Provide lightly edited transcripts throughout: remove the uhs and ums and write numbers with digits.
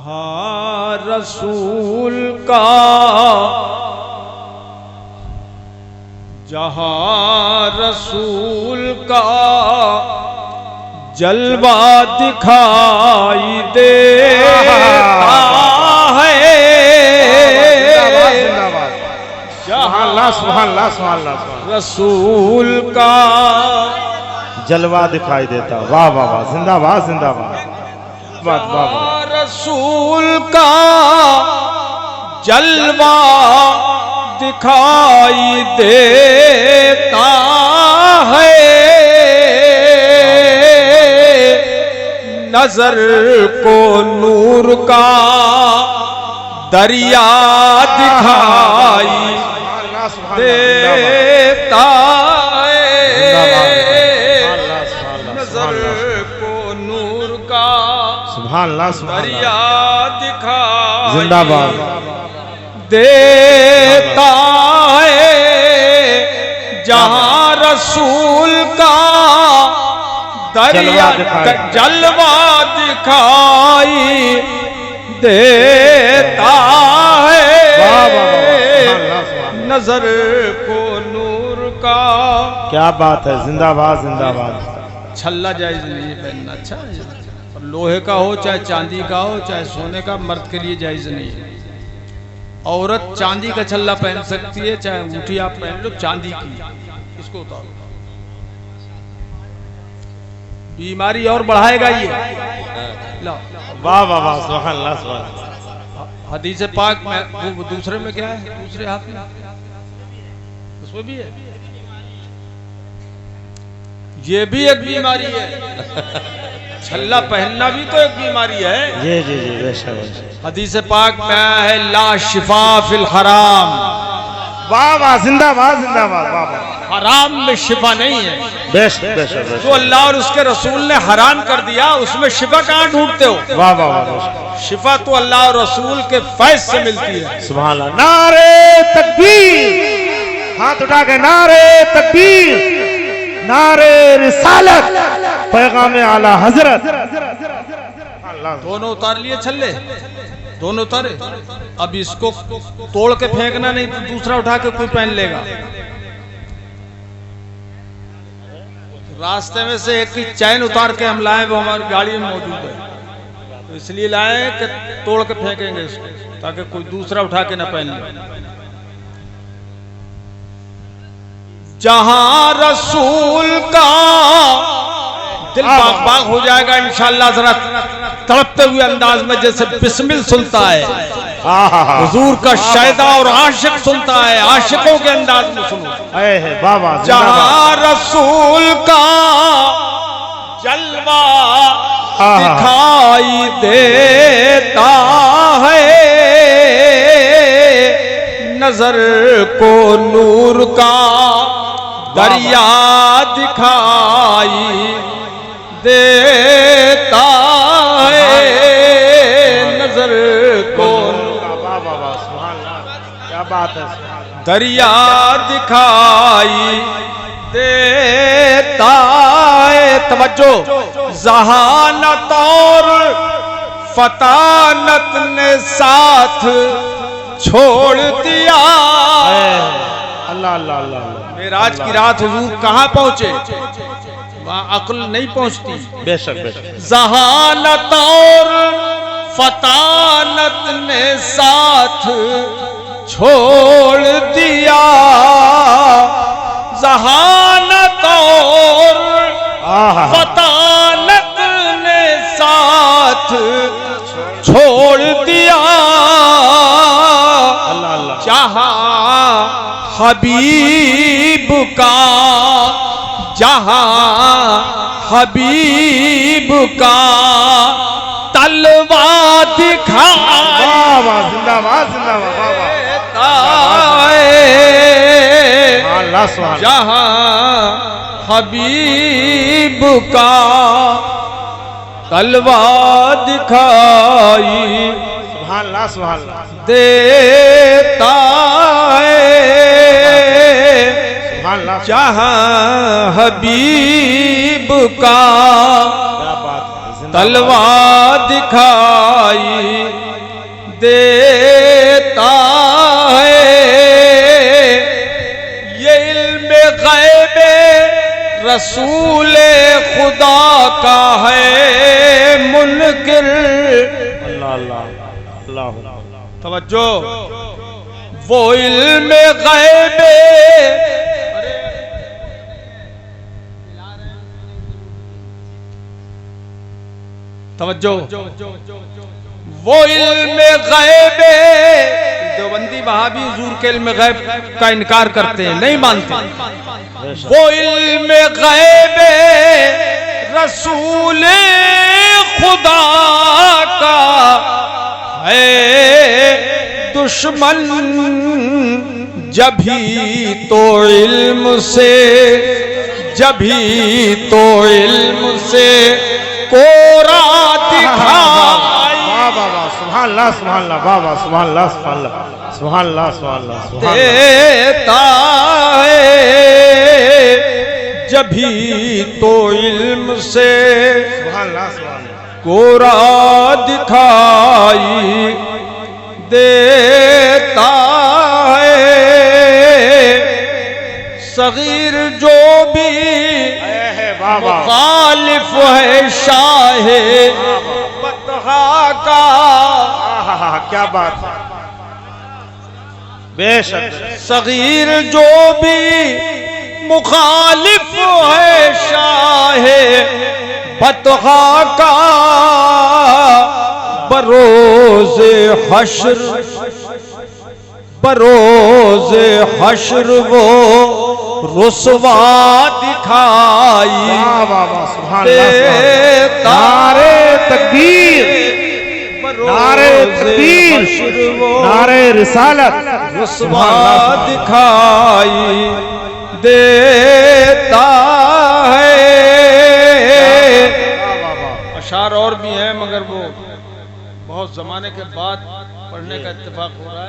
जहाँ रसूल का जलवा दिखाई देता है। रसूल का जलवा दिखाई देता। वाह वाह वाह, जिंदाबाद जिंदाबाद। रसूल का जलवा दिखाई देता है। नजर को नूर का दरिया दिखाई देता है। नजर को नूर का दरिया दिखाई जिंदाबाद देता है। जहाँ रसूल का दरिया जलवा दिखाई देता है। नजर को नूर का। क्या बात है, जिंदाबाद जिंदाबाद। छल्ला जायज नहीं पहनना, अच्छा और लोहे का हो चाहे चांदी का हो चाहे सोने का, मर्द के लिए जायज नहीं है। औरत चांदी का छल्ला पहन सकती है, चाहे अंगूठी आप पहन लो चांदी की, इसको उतारो। बीमारी और बढ़ाएगा ये। वाह वाह वाह, सुभान अल्लाह सुभान। हदीस पाक में वो दूसरे में क्या है, दूसरे हाथ में उसमें भी है। ये भी एक बीमारी है। छल्ला पहनना भी तो एक बीमारी है। जी जी जी, बेशक। हदीस पाक में है ला शिफा फिल हराम। वाह वाह, जिंदाबाद जिंदाबाद। वाह वाह, हराम में शिफा नहीं है। बेशक बेशक। जो अल्लाह और उसके रसूल ने हराम कर दिया उसमें शिफा कहाँ ढूंढते हो? वाह वाह वाह। शिफा तो अल्लाह और रसूल के फैज से मिलती है। सुभान अल्लाह। नारे तकबीर, हाथ उठा के नारे तकबीर, नारे रिसालत, पैगाम आला हजरत। दोनों उतार लिए छल्ले, दोनों उतारे। अब इसको तोड़ के फेंकना नहीं तो दूसरा उठा के कोई पहन लेगा। रास्ते में से एक की चैन उतार के हम लाए, वो हमारी गाड़ी में मौजूद है, तो इसलिए लाए कि तोड़ के फेंकेंगे इसको ताकि कोई दूसरा उठा के न पहन ले। जहां रसूल का दिल बाग बाग हो जाएगा इंशाअल्लाह। जरा तड़पते हुए अंदाज में जैसे बिस्मिल सुनता है, हुजूर का शायदा और आशिक सुनता है, आशिकों के अंदाज में सुनो। जहां रसूल का जलवा दिखाई देता है। नजर को नूर का दरिया दिखाई देता है। नजर को क्या बात है, दरिया दिखाई देता है। तवज्जो, जहानत और फतानत ने साथ छोड़ दिया। अल्लाह अल्लाह अल्लाह। मेराज की रात हुजूर कहाँ पहुंचे? वहां अक्ल नहीं पहुंचती। बेशक बेशक। जहानत और फतानत ने साथ छोड़ दिया। जहानत और फतानत ने साथ छोड़ दिया। जहां हबीब का, जहां हबीब का तलवा दिखाई जिंदाबाद जिंदाबाद। जहां हबीब का तलवा दिखाई देता है। जहां हबीब का तलवा दिखाई देता है, ये इल्म गैबे रसूल खुदा का है मुनकिर। अल्लाह अल्लाह अल्लाह। तवज्जो, वो इल्म गैबे, तवज्जो, वो इल्म गैबे, देवबंदी वहाबी हुजूर के इल्म गैब का इनकार करते हैं, नहीं मानते। वो इल्म गैबे रसूल खुदा का है दुश्मन, जभी तो इल्म से, जभी तो इल्म से कोरा दिखा। सुभान अल्लाह सुभान अल्लाह, वाह वाह सुभान अल्लाह सुभान अल्लाह सुभान अल्लाह सुभान अल्लाह। देता है जभी तो इल्म से सुभान अल्लाह सुभान अल्लाह। कोरा दिखाई देता है, सगीर जो भी मुखालिफ है शाहे बतहा का। क्या बात है, बेशक। सगीर जो भी मुखालिफ है शाहे बतहा का, बरोज़े हश्र, बरोज़े हश्र वो रुसवा दिखाई देता। नारे तकबीर, नारे तकबीर, नारे रिसालत, रुसवा दिखाई देता है। अशार और भी हैं मगर वो बहुत जमाने के बाद पढ़ने का इत्तेफाक हो रहा है।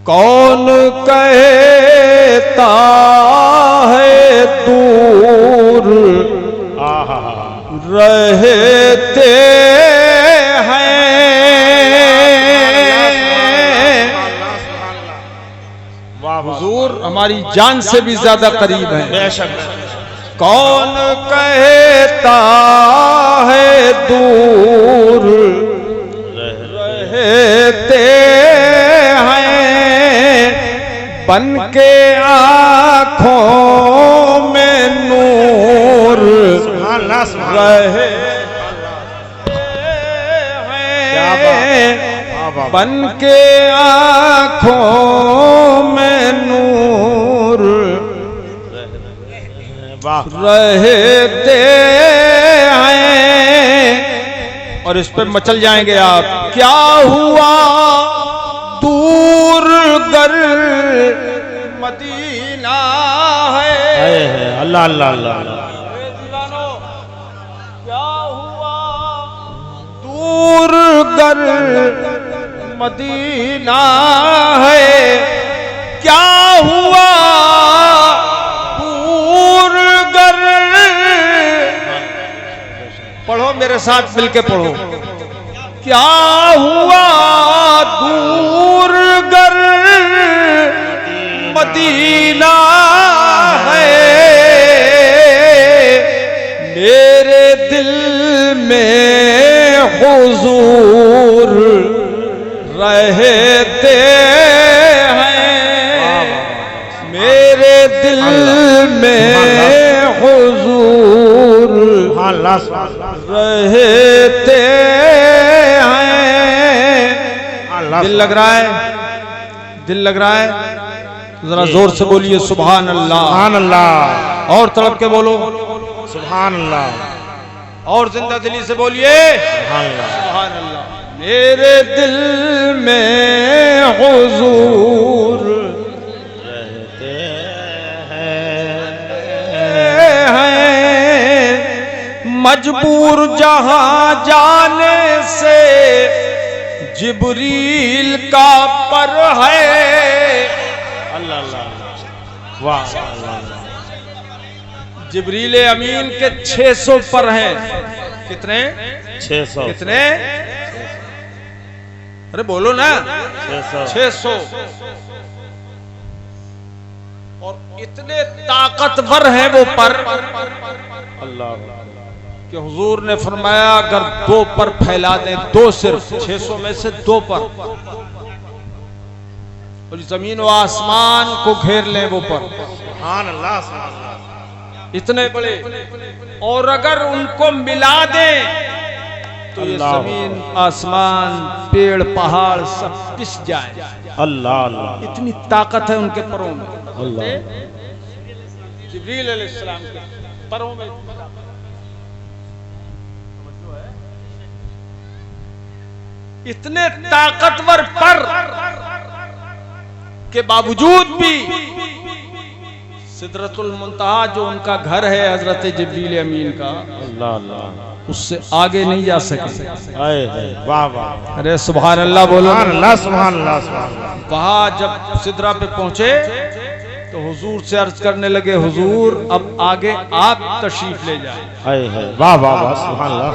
कौन कहता है दूर रहते हैं, हुजूर हमारी जान से भी ज्यादा करीब है। बेशक। कौन कहता है दूर रहते हैं, बन के आँखों में नूर रहे हैं, बन के आँखों में नूर रहते हैं। और इस पे मचल जाएंगे आप। क्या हुआ दूर गर मदीना है। अल्लाह अल्लाह अल्लाह। क्या हुआ दूर गर मदीना है, क्या हुआ दूर गर। पढ़ो मेरे साथ मिलके पढ़ो। क्या हुआ दूर गर मदीना है, मेरे दिल में हुजूर रहते हैं, मेरे दिल में हुजूर रहते हैं। दिल लग रहा है, दिल लग रहा है, जरा जोर से बोलिए सुभान अल्लाह। सुभान अल्लाह। और तड़प के बोलो सुभान अल्लाह। और जिंदा दिली से बोलिए सुभान अल्लाह। सुभान अल्लाह। मेरे दिल में हुजूर रहते हैं, मजबूर जहां जाने से जिब्रील का पर है। अल्लाह अल्लाह वाह। जिब्रील अमीन के 600 पर हैं। कितने? 600। कितने? अरे बोलो ना। 600। और इतने ताकतवर हैं वो पर अल्लाह कि हुजूर ने फरमाया अगर 2 पर फैला दें, 2 सिर्फ 600 में से 2 पर, और जमीन व आसमान को घेर लें वो पर, सुभान अल्लाह, सुभान अल्लाह। इतने बड़े, और अगर उनको मिला दें तो ये जमीन आसमान पेड़ पहाड़ सब पिस जाए। अल्लाह अल्लाह, इतनी ताकत है उनके परों में। अल्लाह। जिब्रील अलैहिस्सलाम के परों में इतने ताकतवर पर के बावजूद भी सिदरतुल मुंतहा जो उनका घर है हजरत जिब्रील अमीन का, अल्लाह अल्लाह, उससे आगे नहीं जा सके। आए वाह वाह, अरे सुभान अल्लाह बोलो। सुभान अल्लाह, सुभान अल्लाह, सुभान अल्लाह। वहां जब सिदरा पे पहुंचे तो हुजूर से अर्ज करने लगे, हुजूर अब आगे आप तशरीफ ले जाएं। आए वाह वाह वाह, सुभान अल्लाह,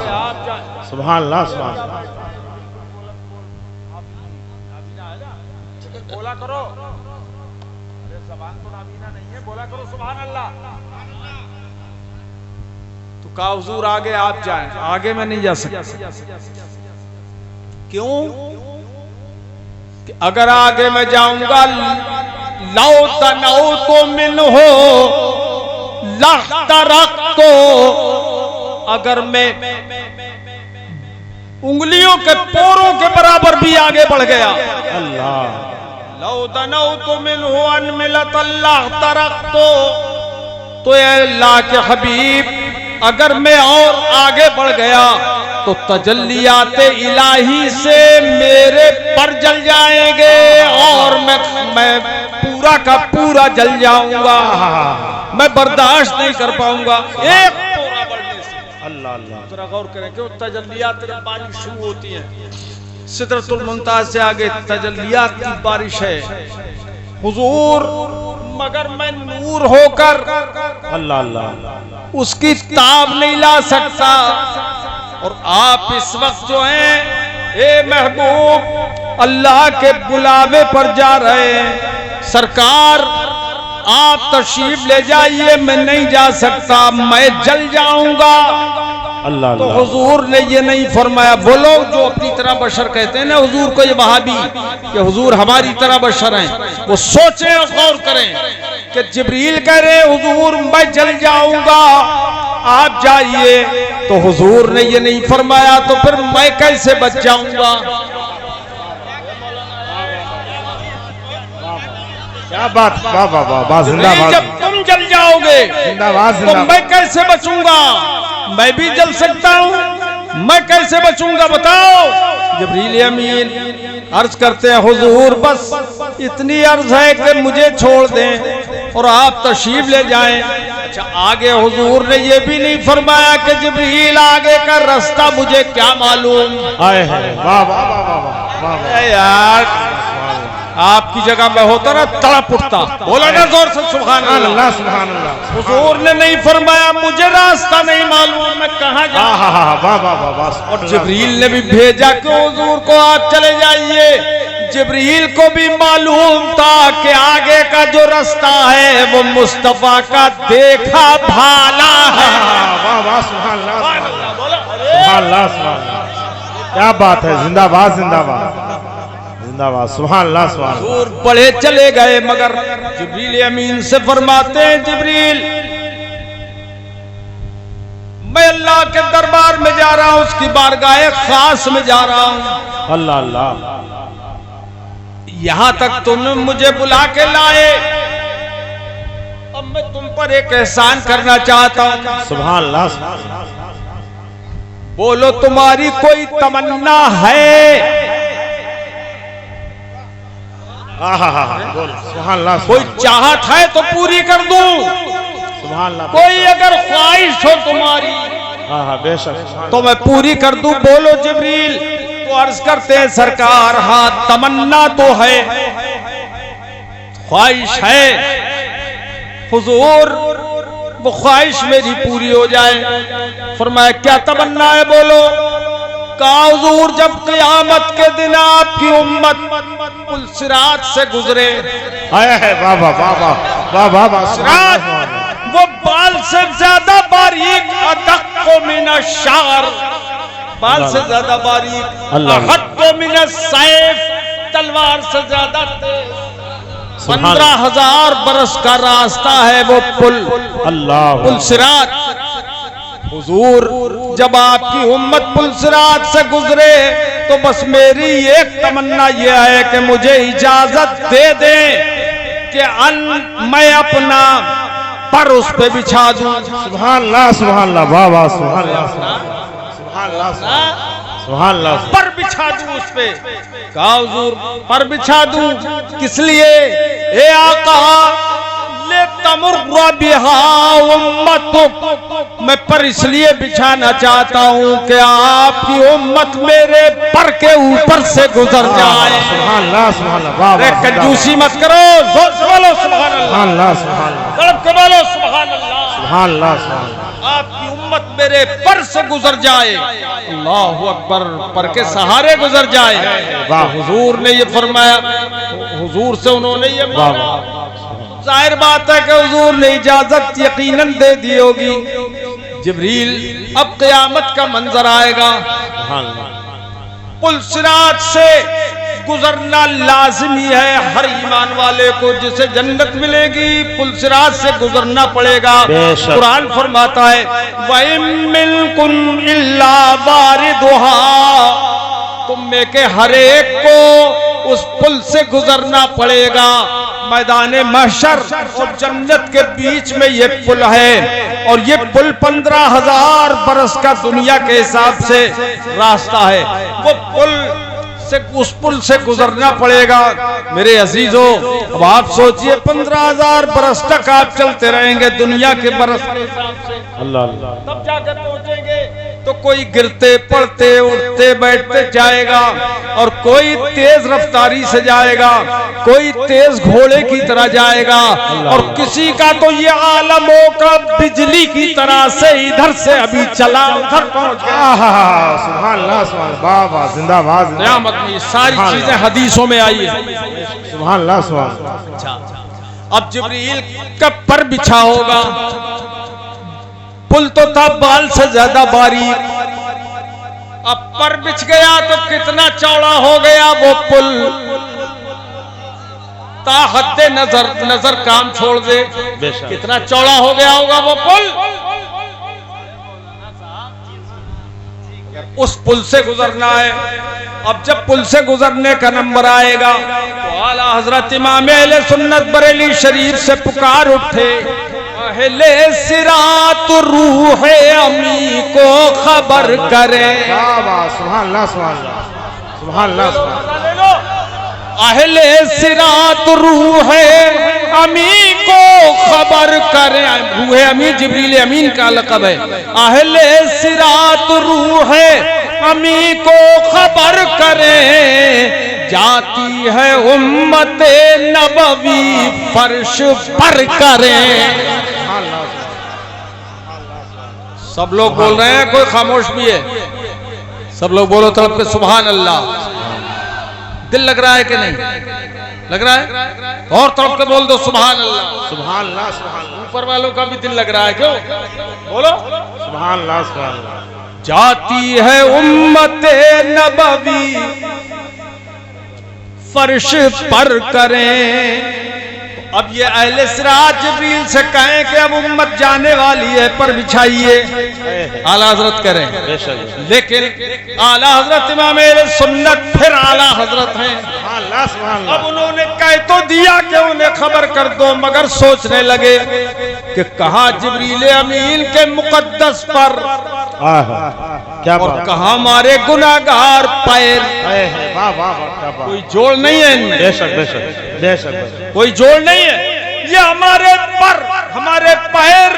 सुभान अल्लाह, सुभान अल्लाह। बोला करो, अरे ज़बान तो नाबीना नहीं है, बोला करो सुभान अल्लाह। तो कहा हुजूर आगे आप जाएं। आगे मैं नहीं जा सकता। क्यों? कि अगर आगे मैं जाऊंगा लौ तनौ तो मिन हो लख्तरक, तो अगर मैं उंगलियों के पोरों के बराबर भी आगे बढ़ गया, अल्लाह, लौ तनौ तो मिन हो अन मिलत अल्लाह तरक, तो अल्लाह के हबीब अगर मैं और आगे बढ़ गया तो तजल्लियात इलाही से मेरे पर जल जाएंगे और मैं पूरा का पूरा जल जाऊंगा, मैं बर्दाश्त नहीं कर पाऊंगा एक पूरा बढ़ने से। अल्लाह अल्लाह। जरा गौर करें कि तजल्लियात जब बारिश शुरू होती है, सिदरतुल मुंतहा से आगे तजल्लियात की बारिश है हुजूर, मगर मैं नूर होकर अल्लाह अल्लाह, उसकी ताब नहीं ला सकता। और आप इस वक्त जो हैं ए महबूब अल्लाह के बुलावे पर जा रहे हैं, सरकार आप तशरीफ ले जाइए, मैं नहीं जा सकता, मैं जल जाऊंगा। अल्लाह तो अल्लाह। हुजूर ने ये नहीं फरमाया, बोलो जो अपनी तरह बशर कहते हैं ना हुजूर को, ये वहाबी कि हुजूर हमारी तरह बशर हैं, वो सोचें और गौर करें कि जिब्रील कह रहे हुजूर मैं जल जाऊंगा, आप जाइए, तो हुजूर ने ये नहीं फरमाया, तो फिर मैं कैसे बच जाऊंगा? क्या बात, वाह वाह वाह वाह, जिंदाबाद। जब तुम जल जाओगे जिंदाबाद, तो जिंदाबाद। मैं कैसे बचूंगा? मैं भी जल सकता हूं, मैं कैसे बचूंगा बताओ? जिब्रील अमीन अर्ज करते हैं हुजूर बस इतनी अर्ज है कि मुझे छोड़ दें और आप तशरीफ ले जाएं। अच्छा, आगे हुजूर ने ये भी नहीं फरमाया कि जिब्रील आगे का रास्ता मुझे क्या मालूम। आए हैं, वाह वाह वाह वाह वाह वाह। यार आपकी जगह मैं होता ना तड़प उठता, बोला ना जोर से सुभान अल्लाह। सुभान अल्लाह। हुजूर ने नहीं फरमाया मुझे रास्ता नहीं मालूम, मैं कहाँ जाऊं। हाँ हाँ हाँ, वाह वाह वाह वाह। और जिब्रील ने भी भेजा कि हुजूर को आप चले जाइए। जिब्रील को भी मालूम था कि आगे का जो रास्ता है वो मुस्तफा का देखा भाला है। वाह वाह, सुभान अल्लाह, सुभान अल्लाह, सुभान अल्लाह। क्या बात है, जिंदाबाद जिंदाबाद जिंदाबाद, सुभान अल्लाह, सुभान अल्लाह। हुजूर बढ़े चले गए, मगर जिब्रील अमीन से फरमाते हैं जिब्रील मैं अल्लाह के दरबार में जा रहा हूं, उसकी बारगाह खास में जा रहा हूं। अल्लाह अल्लाह। यहां तक तुमने मुझे बुला के लाए, अब मैं तुम पर एक एहसान करना चाहता हूं। सुभान अल्लाह, सुभान अल्लाह। बोलो तुम्हारी कोई तमन्ना है? बोल, सुभान अल्लाह। कोई चाहत है तो पूरी कर दूं, सुभान अल्लाह। कोई अगर ख्वाहिश हो तुम्हारी हाँ हाँ, बेशक तो मैं पूरी कर दूं। बोलो जिब्रील। तो अर्ज करते हैं सरकार हाँ तमन्ना तो है, ख्वाहिश है। हुजूर वो ख्वाहिश मेरी पूरी हो जाए। फरमाया क्या तमन्ना है, बोलो। कहा हुजूर जब क़यामत के दिन आपकी उम्मत पुल सिरात से गुजरे, आया है बाबा बाबा बाबा सिरात वो बाल से ज्यादा बारीक, अदक्को मिन शार, बाल से ज्यादा बारीक, अहद्दो मिन सैफ, तलवार से ज्यादा तेज, 15,000 बरस का रास्ता है वो पुल, अल्लाह पुल सिरात। हुजूर जब आपकी उम्मत पुल सिरात से गुजरे तो बस मेरी एक तमन्ना यह है कि मुझे इजाजत दे दे कि मैं अपना पर उस पे बिछा दूं। सुभान अल्लाह बाबा सुभान अल्लाह सुभान अल्लाह। पर बिछा दूं उस पे। कहा हुजूर पर बिछा दूं किस लिए? ए आका ले तमुर्रा बिहा उम्मतुक, मैं पर इसलिए बिछाना चाहता हूं कि आपकी उम्मत मेरे पर के ऊपर से गुजर जाए। सुभान अल्लाह अरे कंजूसी मत करो, जोर से बोलो सुभान अल्लाह, तड़प के बोलो सुभान अल्लाह। आपकी उम्मत मेरे पर से गुजर जाए, अल्लाहु अकबर, पर के सहारे गुजर जाए। हुजूर ने ये फरमाया, हुजूर से उन्होंने ये माना। जाहिर बात है कि हुजूर ने इजाजत यकीनन दे दी होगी। जिब्रील अब क़यामत का मंजर आएगा, पुल सिरात से गुजरना लाजमी है हर ईमान वाले को। जिसे जन्नत मिलेगी पुल सिरात से गुजरना पड़ेगा। कुरान फरमाता है वइम मिनकुम इल्ला वारिदुहा, तुम में के हर एक को उस पुल से गुजरना पड़ेगा। मैदान महशर और जन्नत के बीच में ये पुल है और ये पुल 15,000 बरस का दुनिया के हिसाब से रास्ता है। वो पुल से, उस पुल से गुजरना पड़ेगा। मेरे अजीजों, अब आप सोचिए 15,000 बरस तक आप चलते रहेंगे दुनिया के बरस के हिसाब से, तब जाकर पहुंचेंगे। तो कोई गिरते पड़ते उठते बैठते जाएगा और कोई तेज रफ्तारी से जाएगा, कोई तेज घोड़े की तरह जाएगा और किसी का तो ये आलम होगा बिजली की तरह से इधर से अभी चला उधर पहुंच गया। सुभान अल्लाह बाबा जिंदाबाद। क़यामत में ये सारी चीजें हदीसों में आई है। सुभान अल्लाह। अच्छा, अब जिब्रील का पर बिछा होगा। पुल तो था बाल से ज्यादा बारीक, अब पर बिछ गया तो कितना चौड़ा हो गया वो पुल। ता हद्दे नजर काम छोड़ दे, कितना चौड़ा हो गया होगा वो पुल। उस पुल से गुजरना है। अब जब पुल से गुजरने का नंबर आएगा तो आला हजरत इमाम अहले सुन्नत बरेली शरीफ से पुकार उठे, अहले सिरात रूह अमी को खबर करे। सुभान अल्लाह। अहले सिरात रूह अमी को खबर करे। रूह अमी जिब्रील अमीन का लक़ब है। अहले सिरात रूह अमी को खबर करे, जाती है उम्मते नबवी फर्श पर करे। सब लोग बोल रहे हैं, कोई खामोश भी है? सब लोग बोलो तरफ पे सुभान अल्लाह। दिल लग रहा है कि नहीं लग रहा है? और तरफ के बोल दो सुभान अल्लाह। सुभान अल्लाह। ऊपर वालों का भी दिल लग रहा है, क्यों? बोलो सुभान अल्लाह। जाती है उम्मते नबवी फर्श पर करें। अब ये अहले सिरात जिब्रील से कहें कि अब उम्मत जाने वाली है, पर बिछाइए, आला हजरत करें। लेकिन आला हजरत इमाम अहले सुन्नत फिर आला हजरत हैं। अब उन्होंने कह तो दिया कि उन्हें खबर कर दो, मगर सोचने लगे कि कहा जिब्रील अमीन के मुकद्दस पर क्या और कहा हमारे गुनाहगार पैर। कोई जोड़ नहीं है इनमें, बेशक कोई जोड़ नहीं है। ये हमारे पर, हमारे पैर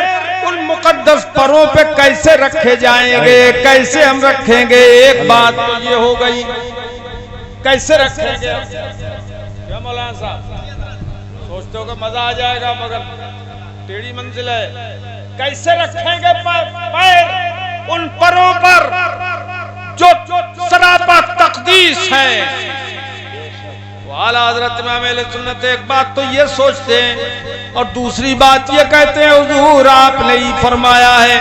उन मुकद्दस परों पे कैसे रखे जाएंगे, कैसे हम रखेंगे? एक बात तो ये हो गई, कैसे रखेंगे? क्या मौलाना साहब सोचते हो कि मजा आ जाएगा, मगर टेढ़ी मंजिल है। कैसे रखेंगे पैर उन परों पर जो सरापा तकदीस है। आला हजरत इमाम अहले सुन्नत एक बात तो ये सोचते हैं और दूसरी बात ये कहते हैं हुजूर आपने ही फरमाया है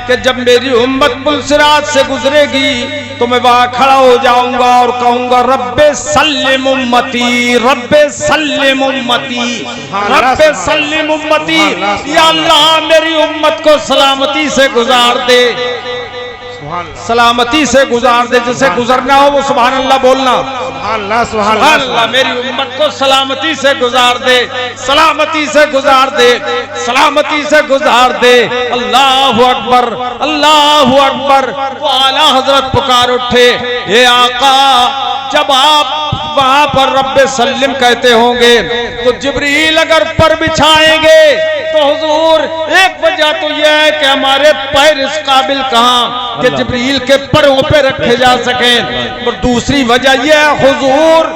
कि जब मेरी उम्मत पुलसिरात से गुजरेगी तो मैं वहां खड़ा हो जाऊंगा और कहूंगा रब्बे सल्लिम उम्मती, रब्बे सल्लिम उम्मती, रब्बे सल्लिम उम्मती। या अल्लाह मेरी उम्मत को सलामती से गुजार दे, सलामती से गुजार दे। जिसे गुजरना हो वो सुभान अल्लाह बोलना। सुभान अल्लाह मेरी उम्मत को सलामती से गुजार दे, सलामती से गुजार दे, सलामती से गुजार दे। अल्लाहु अकबर, अल्लाहु अकबर। वो आला हजरत पुकार उठे, ये आका जब आप वहां पर रब्बे सल्लिम कहते होंगे तो जिब्रील अगर पर बिछाएंगे तो हुजूर एक वजह तो यह है कि हमारे पैर इस काबिल कहां कि जिब्रील के पैरों पे रखे जा सकें, और दूसरी वजह यह है हुजूर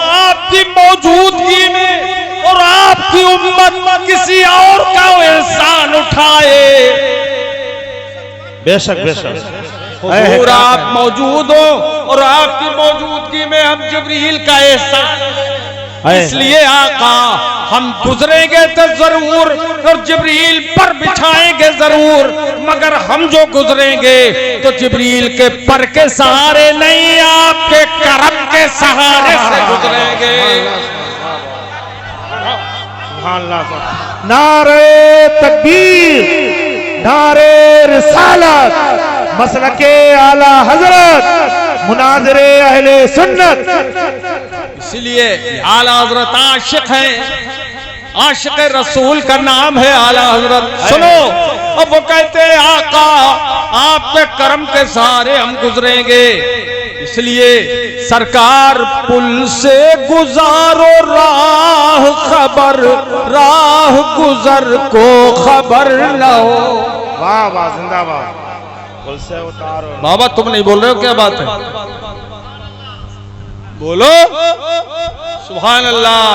आपकी मौजूदगी में और आपकी उम्मत किसी और का एहसान उठाए। बेशक बेशक हुजूर आप मौजूद हो और आपकी मौजूदगी में हम जिब्रील का एहसान, इसलिए आका हम गुजरेंगे तो जरूर और जिब्रील पर बिछाएंगे जरूर, मगर हम जो गुजरेंगे तो जिब्रील के पर के सहारे नहीं, आपके करम के सहारे से गुजरेंगे। नारे तकबीर, नारे रिसालत, मसलके आला हजरत, मुनाज़िरे अहले सुन्नत। इसलिए आला हजरत आशिक है, आशिक रसूल का नाम है आला हजरत। सुनो, अब वो कहते हैं आका आपके करम के सहारे हम गुजरेंगे, इसलिए सरकार पुल से गुजारो राह खबर, राह गुजर को खबर न हो। वाह वाह जिंदाबाद। पुल से उतारो। बाबा तुम नहीं बोल रहे हो, क्या बात है? बोलो सुभान अल्लाह।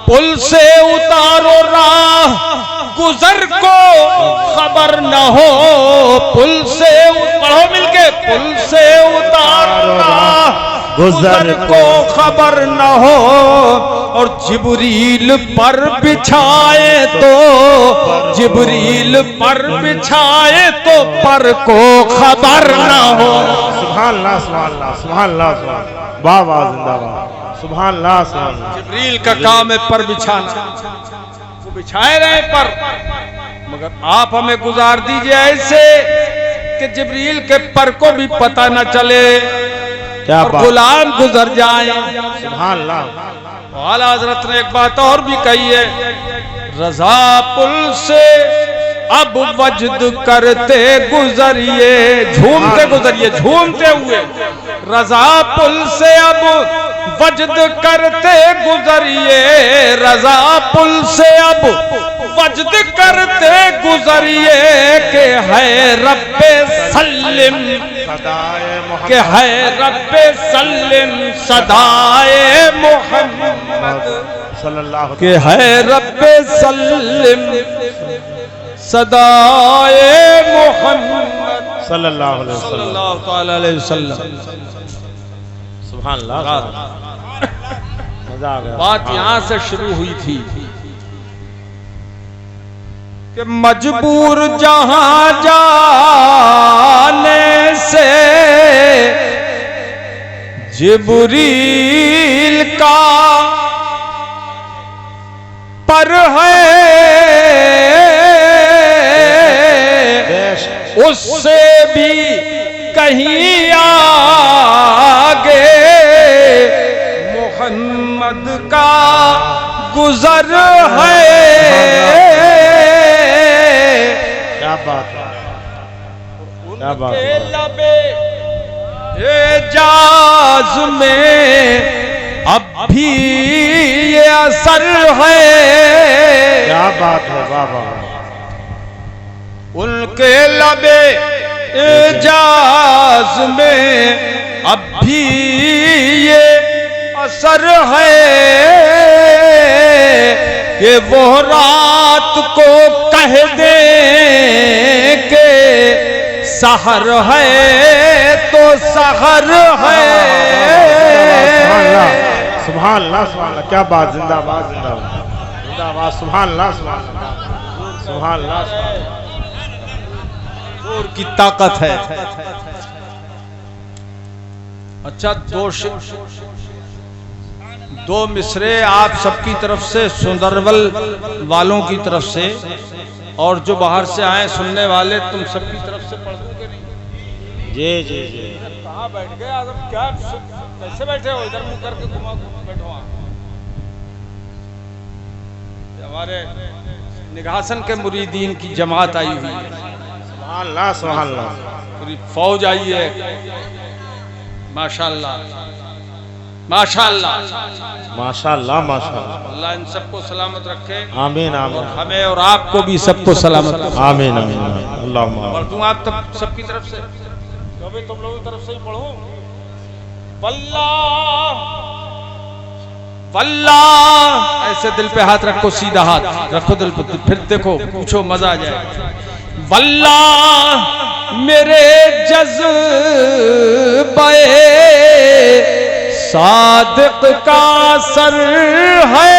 पुल से उतारो राह गुजर को खबर न हो, पुल से पढ़ो मिलके, पुल से उतारो राह गुजर को खबर न हो, और जिब्रील पर बिछाए तो, जिब्रील पर बिछाए तो पर को खबर न हो। सुभान अल्लाह, सुभान अल्लाह, सुभान अल्लाह। वाह वाह जिंदाबाद। सुभान अल्लाह, सुभान अल्लाह। जिब्रील का काम है पर बिछाना, वो बिछाए रहे पर, मगर आप हमें गुजार दीजिए ऐसे कि जिब्रील के पर को भी पता न चले, क्या और गुलाम गुजर जाए। सुभान अल्लाह। आला हजरत ने एक बात और भी कही है, रजा पुल से अब वजद करते गुजरिए, झूमते गुजरिए, झूमते हुए। रजा पुल से अब वजद करते गुजरिए, रजा पुल से अब वजद करते गुजरिए, के है रब्बे सल्लिम, के है रब्बे सल्लिम सदाए मोहम्मद, के है रब्बे सल्लिम सदाए मोहम्मद सल्लल्लाहु अलैहि वसल्लम। सुभान अल्लाह। मजा आ गया। बात यहां से शुरू हुई थी कि मजबूर जहां जाने से जिब्रील का पर है, उससे भी कहीं आगे मोहम्मद का गुजर है। क्या बात है, क्या बात है। लबे एजाज में अब भी ये असर है। क्या बात है, वाह वाह। उनके लबे एजाज में अब भी ये असर है कि वो रात को कह दे सहर है तो सहर है। सुभान अल्लाह सुभान अल्लाह, क्या बात, जिंदाबाद जिंदाबाद जिंदाबाद, सुभान अल्लाह सुभान अल्लाह सुभान अल्लाह, जोर की ताकत है। अच्छा, दो मिसरे आप सबकी तरफ से, सुंदरवल वालों की तरफ से, और जो बाहर से आए सुनने वाले, तुम सबकी तरफ से पढ़ दोगे नहीं? जी जी जी। कहाँ बैठ गए आदम, क्या कैसे बैठे हो? इधर मुंह करके घुमा बैठो। हमारे निगासन के मुरीदीन की जमात आई हुई है, सुभान अल्लाह सुभान अल्लाह, पूरी फौज आई है, माशाअल्लाह माशाअल्लाह माशाअल्लाह माशाअल्लाह। अल्लाह इन सबको सलामत रखे, आमीन आमीन, हमें और आपको भी सबको सलामत रखे, आमीन आमीन, अल्लाहुम्मा। और तुम आप तब सबकी तरफ से, तो भी तुम लोगों की तरफ से ही पढ़ो। वल्लाह वल्लाह, ऐसे दिल पे हाथ रखो, सीधा हाथ रखो दिल पे, फिर देखो, पूछो, मजा आ जाए। वल्लाह मेरे जज़्बे सादिक का सर है।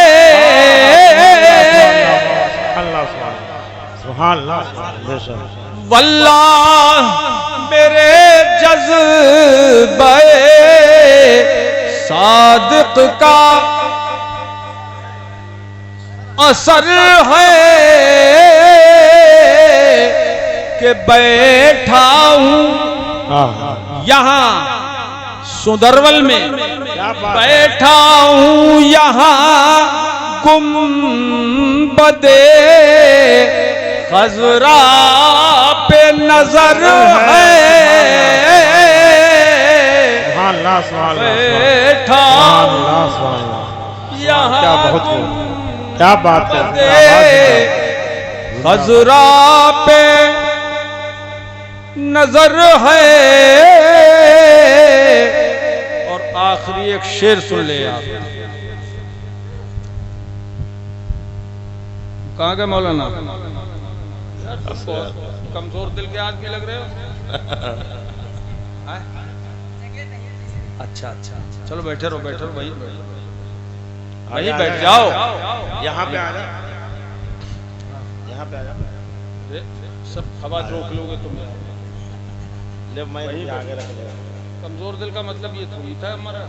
सुभान अल्लाह, वल्लाह मेरे जज़्बे सादिक का असर है कि बैठा हूं यहाँ सुंदरवल में, बैठा हूं यहाँ गुंबदे खज़रा पे नजर है। बैठा यहाँ, क्या बहुत, क्या बात है, खज़रा पे नजर है। और आखिरी एक शेर सुन ले आप। कहाँ गए मौलाना? कमजोर दिल के आदमी लग रहे हो। अच्छा अच्छा, चलो बैठे रहो बैठे रहो भाई, वहीं बैठ जाओ, यहाँ पे आ जाओ, यहाँ पे आ जाओ, सब हवा रोक लोगे तुम। ले मैं आगे रख ले। कमजोर दिल का मतलब ये थोड़ी था हमारा।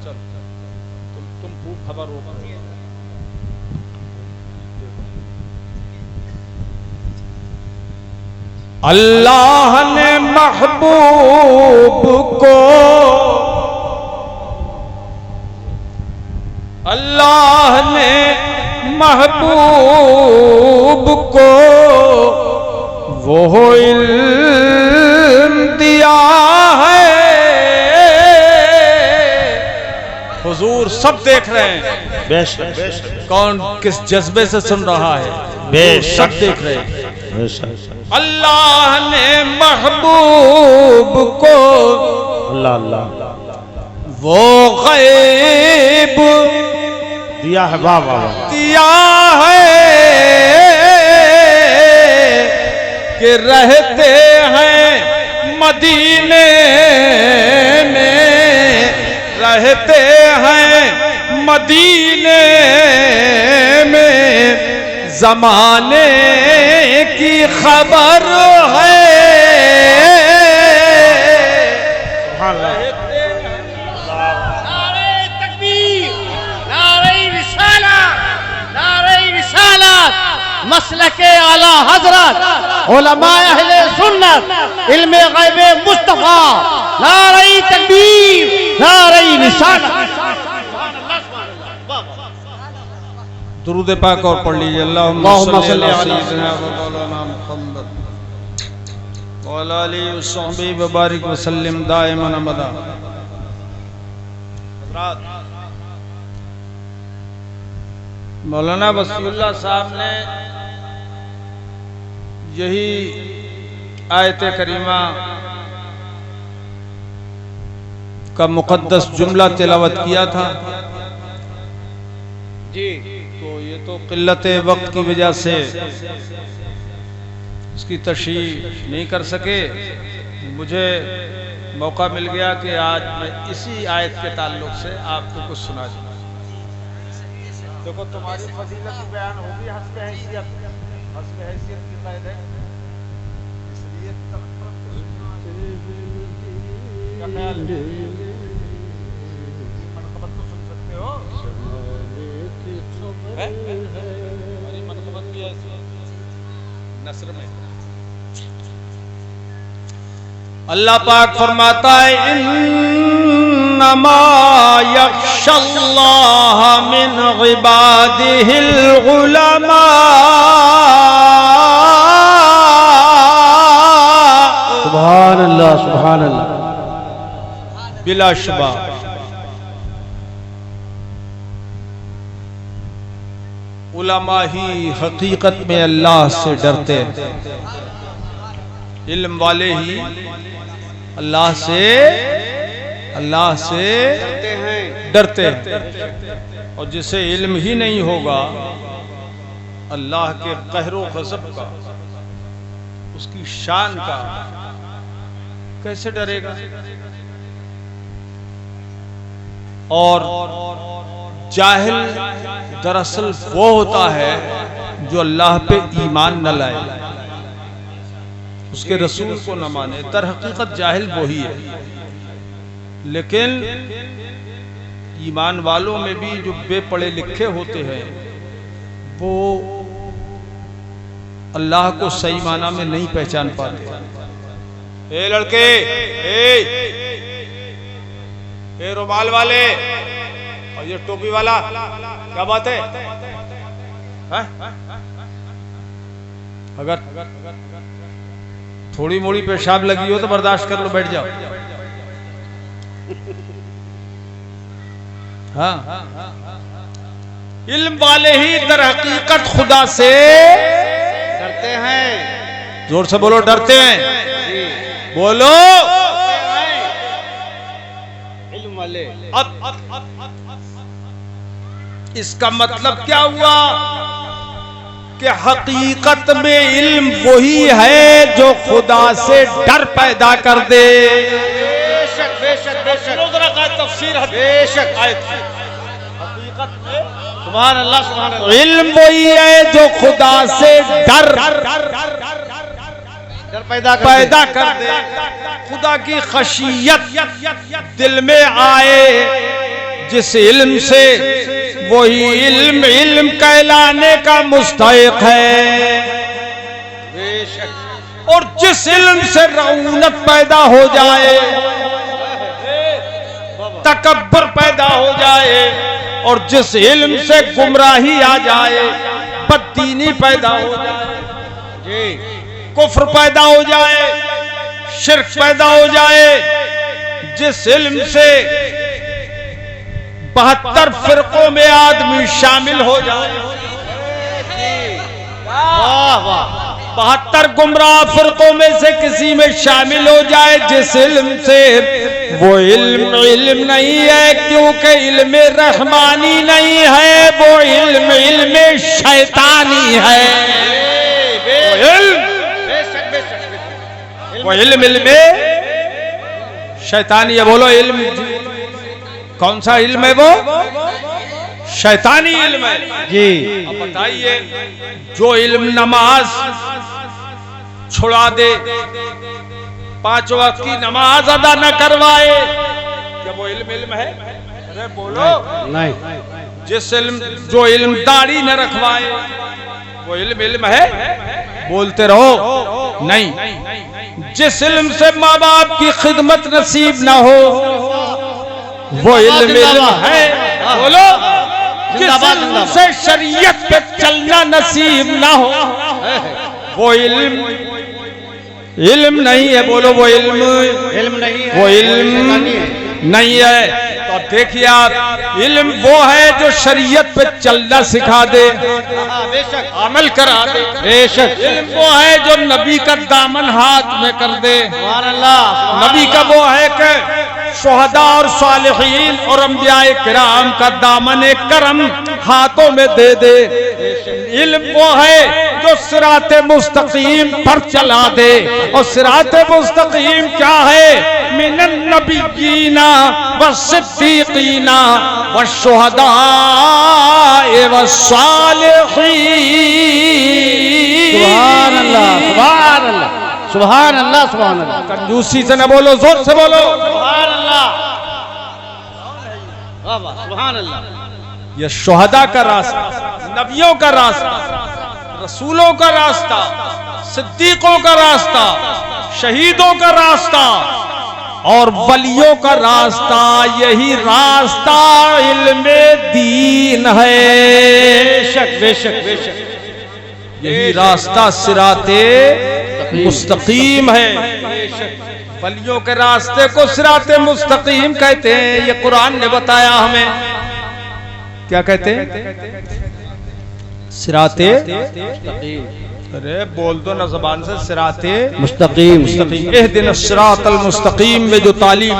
चल तुम खूब हवा रोक। अल्लाह ने महबूब को, अल्लाह ने महबूब को वो इल्म दिया है। हुजूर सब देख रहे हैं, बेशक बेशक, कौन किस जज्बे से सुन रहा है, बेशक सब देख रहे हैं। बेशक। अल्लाह ने महबूब को अल्लाह अल्लाह वो गैब दिया है, वाह वाह दिया है कि रहते हैं मदीने में, रहते हैं मदीने में, जमाने की खबर है। नारे तकबीर, नारे रिसालत, नारे रिसालत, मसलके आला हजरत, उलमाए अहले सुन्नत, इल्मे गैबे मुस्तफा, नारे तकबीर, नारे रिसालत। दुरूद पाक और पढ़ लीजिए। अल्लाहुम्मा सल्ली अला सय्यिदिना व मौलाना मुहम्मद व अला आलिहि व सहबिहि व बारिक व सल्लिम दाइमन अबदा। मौलाना वसीउल्लाह साहब ने यही आयत करीमा का मुकद्दस जुमला तिलावत किया था जी। तो ये तो किल्लत वक्त की वजह से उसकी तशरीह नहीं कर सके। मुझे मौका मिल गया कि आज मैं इसी आयत के ताल्लुक से आपको कुछ सुना दूं। देखो तुम्हारी फजीलत बयान होगी हस्ब हैसियत की कायद है, इसलिए क्या ख्याल है? मनक़बत तो सुन सकते हो, हमारी मनक़बत भी ऐसी नस्र में। अल्लाह पाक फरमाता है इन्नमा यख्शल्लाह मिन इबादिहिल उलमा। सुभान अल्लाह, सुभान अल्लाह। बिलाशुबा उलमा ही हकीकत में अल्लाह से डरते हैं। इल्म वाले ही अल्लाह से डरते हैं। और जिसे इल्म ही नहीं होगा अल्लाह के कहरो गज़ब का, उसकी शान का, कैसे डरेगा? और जाहिल दरअसल वो होता है जो अल्लाह पे ईमान न लाए, उसके रसूल को न माने। दर हकीकत जाहिल वही है, लेकिन ईमान वालों में भी जो बेपढ़े लिखे होते हैं वो अल्लाह को सही माना में नहीं पहचान पाते। ए लड़के, ए रुमाल वाले और ये टोपी वाला, क्या बात है? अगर थोड़ी मोड़ी पेशाब लगी हो तो बर्दाश्त कर लो, बैठ जाओ। हाँ, इल्म वाले ही दर हकीकत खुदा से डरते हैं। जोर से बोलो, डरते हैं। बोलो, इल्म वाले। इसका मतलब क्या हुआ कि हकीकत में इल्म वही है जो खुदा से डर पैदा कर दे। बेशक बेशक बेशक तफसीर बेशक। हकीकत में सुभान अल्लाह, सुभान अल्लाह। इल्म वही है जो खुदा से डर पैदा कर दे। खुदा की खशियत दिल में आए जिस इल्म से, वही इल्म कहलाने का मुस्तहिक है। और जिस इल्म से रऊनत पैदा हो जाए, तकब्बुर पैदा हो जाए, और जिस इल्म से गुमराही आ जाए, बददीनी पैदा हो जाए, कुफ्र पैदा हो जाए, शिर्क पैदा हो जाए, जिस इल्म से 72 फिरकों में आदमी शामिल हो जाए, 72 गुमराह फिरकों में से किसी में शामिल हो जाए, जिस इल्म से, वो इल्म नहीं है, क्योंकि इल्म रहमानी नहीं है, वो इल्म शैतानी है। वो इल्म शैतानी है। बोलो, इल्म कौन सा इल्म है? वो शैतानी इल्म है जी। अब बताइए, जो इल्म नमाज छुड़ा दे, 5 वक्त की नमाज अदा न करवाए, क्या वो इल्म है? अरे बोलो, नहीं। जिस जो इल्म दाढ़ी न रखवाए, वो इल्म है? बोलते रहो, नहीं। जिस इल्म से माँ बाप की खिदमत नसीब ना हो, वो इल्म है। बोलो, जिस इल्म से शरीयत पे चलना नसीब ना हो, वो इल्म नहीं है। बोलो, वो इल्म नहीं है, वो इल्म नहीं है। तो देखिए आप, इल्म वो है जो शरीयत पे चलना सिखा दे, अमल करा दे। बेशक। इल्म वो है जो नबी का दामन हाथ में कर दे। सुभान अल्लाह। नबी का वो है कि शुहदा और सालिहीन और अंबियाए किराम का दामन करम हाथों में दे दे। इल्म वो है जो सिराते मुस्तकीम पर चला दे, और सिराते मुस्तकीम क्या है? मिनन नबिय्यीना व सिद्दीकीना व शुहदा व सालिहीन। सुभान अल्लाह, सुभान अल्लाह, सुभान अल्लाह, सुभान अल्लाह। कंजूसी से न बोलो, जोर से बोलो। सुभान अल्लाह, वाह वाह, सुभान अल्लाह। ये शुहदा का रास्ता, नबियों का रास्ता, रसूलों का रास्ता, सिद्दीकों का रास्ता, शहीदों का रास्ता और वलियों का रास्ता, यही रास्ता इल्मे दीन है। बेशक बेशक बेशक, यही रास्ता सिराते मुस्तकीम है। वलियों के रास्ते को सिराते मुस्तकीम कहते हैं। ये कुरान ने बताया हमें। क्या कहते हैं? सिराते, अरे बोल दो ना जबान से, सिराते मुस्तकीम। इहदिन सिरातल मुस्तकीम में जो तालीम,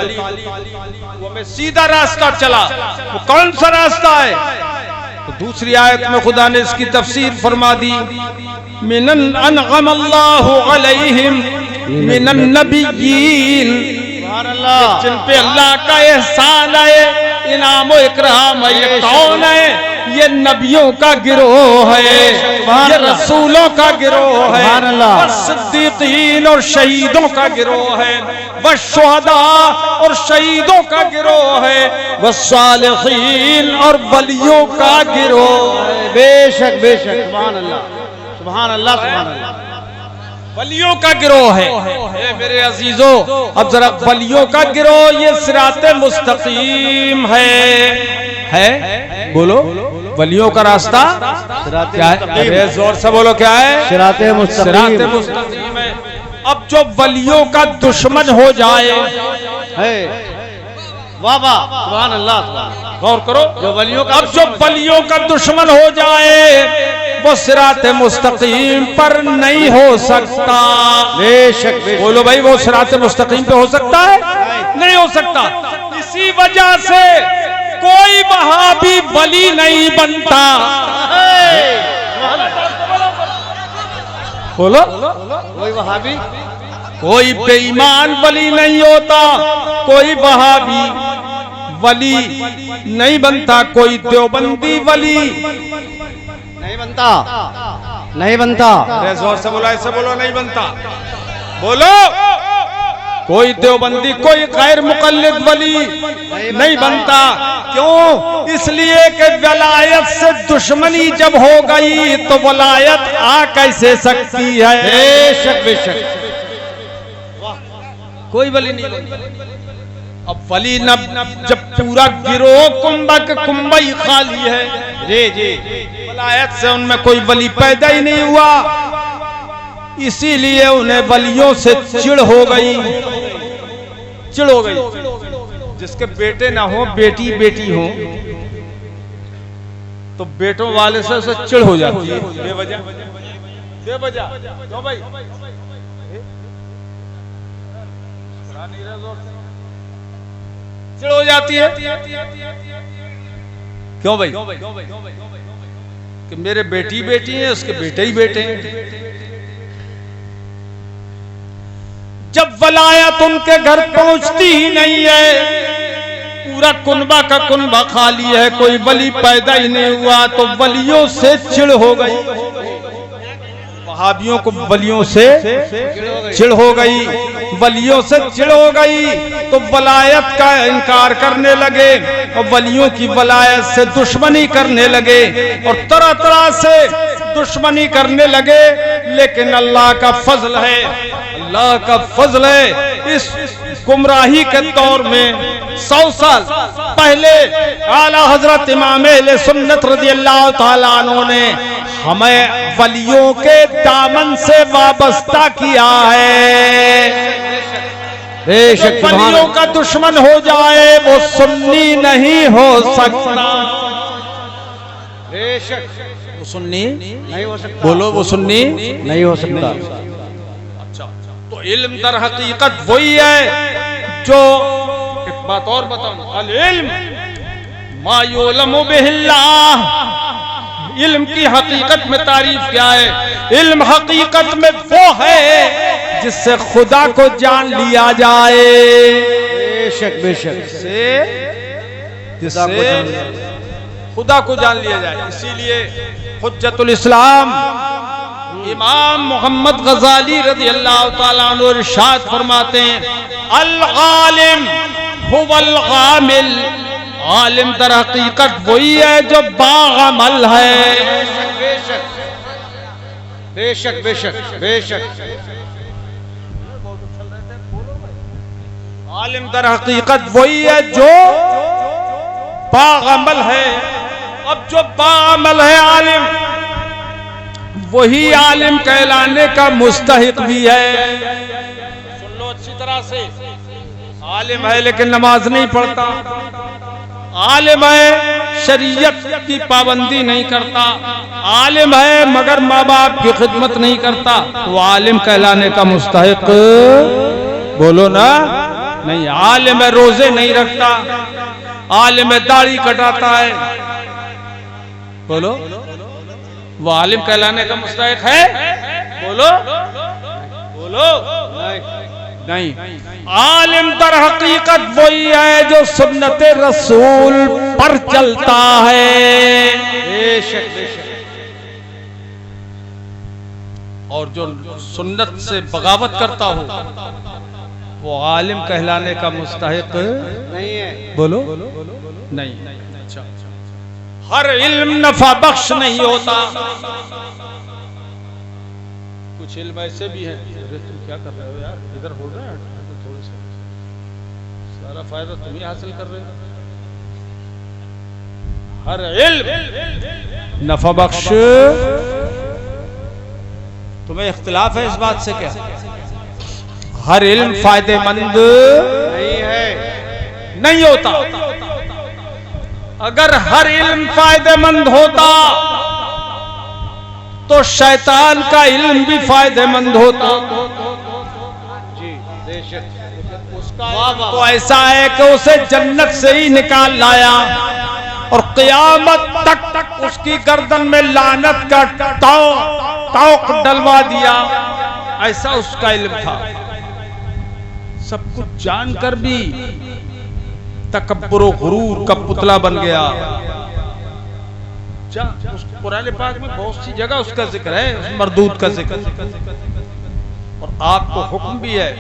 वो में सीधा रास्ता चला। वो कौन सा रास्ता है? तो दूसरी आयत में खुदा ने इसकी तफसीर फरमा दी। मिनन अनअमल्लाहु अलैहिम मिनन नबिय्यीन, जिन पे अल्लाह का एहसान है, इनाम व इकराम है। ये कौन है? ये नबियों का गिरोह है, ये रसूलों का गिरोह है, और सिद्दीकीन और शहीदों का गिरोह है, व शुहदा और शहीदों का गिरोह है, व सालिहीन और वलियों का गिरोह है। बेशक बेशक, सुभान अल्लाह, सुभान अल्लाह, सुभान अल्लाह। वलियों का गिरोह है। ए मेरे अजीजों, अब जरा वलियों का गिरोह ये सिराते मुस्तकीम है। बोलो, वलियों का रास्ता क्या है? अरे जोर से बोलो, क्या है? सिराते मुस्तकीम है। अब जो वलियों का दुश्मन हो जाए, वाह वाह, सुभान अल्लाह, गौर करो, जो वलियों का, अब जो वलियों का दुश्मन हो जाए वो सिराते मुस्तकीम पर नहीं हो सकता। बेशक बेशक, बोलो भाई, वो सिराते मुस्तकीम पे हो सकता है? नहीं हो सकता। इसी वजह से कोई वहाबी वली नहीं बनता। बोलो, कोई वहाबी, कोई बेईमान वली नहीं होता, कोई वहाबी वली नहीं बनता, कोई देवबंदी वली नहीं बनता, नहीं बनता। अरे जोर से बोलो, ऐसे बोलो, नहीं बनता। बोलो, कोई देवबंदी, कोई गैर मुकल्लिद वली नहीं बनता। क्यों? इसलिए कि वलायत से दुश्मनी जब हो गई तो वलायत आ कैसे सकती है? बेशक बेशक, कोई वली नहीं बनता। अब वली न, जब पूरा गिरोह कुंभई खाली है, जी जी, वलायत से उनमें कोई वली पैदा ही नहीं हुआ, इसीलिए उन्हें वलियों से चिढ़ हो गई। चिढ़ हो गई। जिसके बेटे ना हो, बेटी बेटी हो, तो बेटों वाले से उसे चिढ़ हो जाती है बेवजह। क्यों भाई? चिढ़ हो जाती है। क्यों भाई? कि मेरे बेटी बेटी हैं, उसके बेटे ही बेटे हैं। जब वलायत उनके घर पहुंचती ही नहीं है, पूरा कुनबा का कुनबा खाली है, कोई वली पैदा ही नहीं हुआ, तो वलियों से चिढ़ हो गई। वहाबियों को वलियों से चिढ़ हो गई, वलियों से चिढ़ हो गई तो वलायत का इनकार करने लगे और वलियों की वलायत से दुश्मनी करने लगे और तरह तरह से दुश्मनी करने लगे। लेकिन अल्लाह का फजल है, अल्लाह का फजल है, इस गुमराही के दौर में 100 साल पहले आला हजरत इमाम अहले सुन्नत रज़ियल्लाहु ताला अन्हु ने हमें वलियों के दामन से वाबस्ता किया है। बेशक वलियों का दुश्मन हो जाए वो सुन्नी नहीं हो सकता। बेशक वो सुन्नी नहीं हो सकता। बोलो, वो सुन्नी नहीं हो सकता। अच्छा, तो इल्म दर हकीकत वही है जो बात और बताऊं, अल इल्म मा युलमु बिहिल्लाह, इल्म की हकीकत में तारीफ क्या है? इल्म हकीकत में वो है जिससे खुदा को जान लिया जाए। बेशक बेशक, जिससे खुदा को जान लिया जाए। इसीलिए हुज्जतुल इस्लाम इमाम मोहम्मद गजाली रज़ी अल्लाह ताला अन्हु इरशाद फरमाते हैं, अल आलिम हुवल आमिल, आलिम दर हकीकत वही है जो बाअमल है। बेशक बेशक बेशक बेशक, आलिम दर हकीकत वही है जो बाअमल है। अब जो बाअमल है आलिम, वही आलिम कहलाने का मुस्तहिक भी है। सुन लो अच्छी तरह से, आलिम है लेकिन नमाज नहीं पढ़ता, आलिम है शरीयत की पाबंदी नहीं करता, आलिम है मगर माँ बाप की खिदमत नहीं करता, तो आलिम कहलाने का मुस्तहिक बोलो ना नहीं। आलिम है रोजे नहीं रखता, आलिम है दाढ़ी कटाता है, बोलो वो आलिम कहलाने का मुस्तहिक है? बोलो बोलो नहीं। आलिम दर हकीकत वही है जो सुन्नत रसूल पर चलता है। बेशक बेशक, और जो सुन्नत से बगावत करता हो वो आलिम कहलाने का मुस्तहिक नहीं है। बोलो नहीं। अच्छा, हर इल्म नफा बख्श नहीं होता, कुछ इल्म ऐसे भी हैं। अरे तुम क्या कर रहे हो यार, इधर हो रहा है थोड़े से, सारा फायदा तुम ही हासिल कर रहे हो। हर इल्म नफा बख्श, तुम्हें इख्तिलाफ है इस बात से क्या? हर इल्म फायदेमंद नहीं है, नहीं होता। अगर हर इल्म फायदेमंद होता तो शैतान का इल्म भी फायदेमंद होता। जी बेशक, उसका तो ऐसा है कि उसे जन्नत से ही निकाल लाया और क़यामत तक उसकी गर्दन में लानत का तौक डलवा दिया। ऐसा उसका इल्म था। सब कुछ जानकर भी तकब्बुर और गुरूर का पुतला बन गया। उस कुरान पाक में बहुत सी जगह उसका जिक्र है, उस मरदूद का जिक्र। और आपको हुक्म भी है,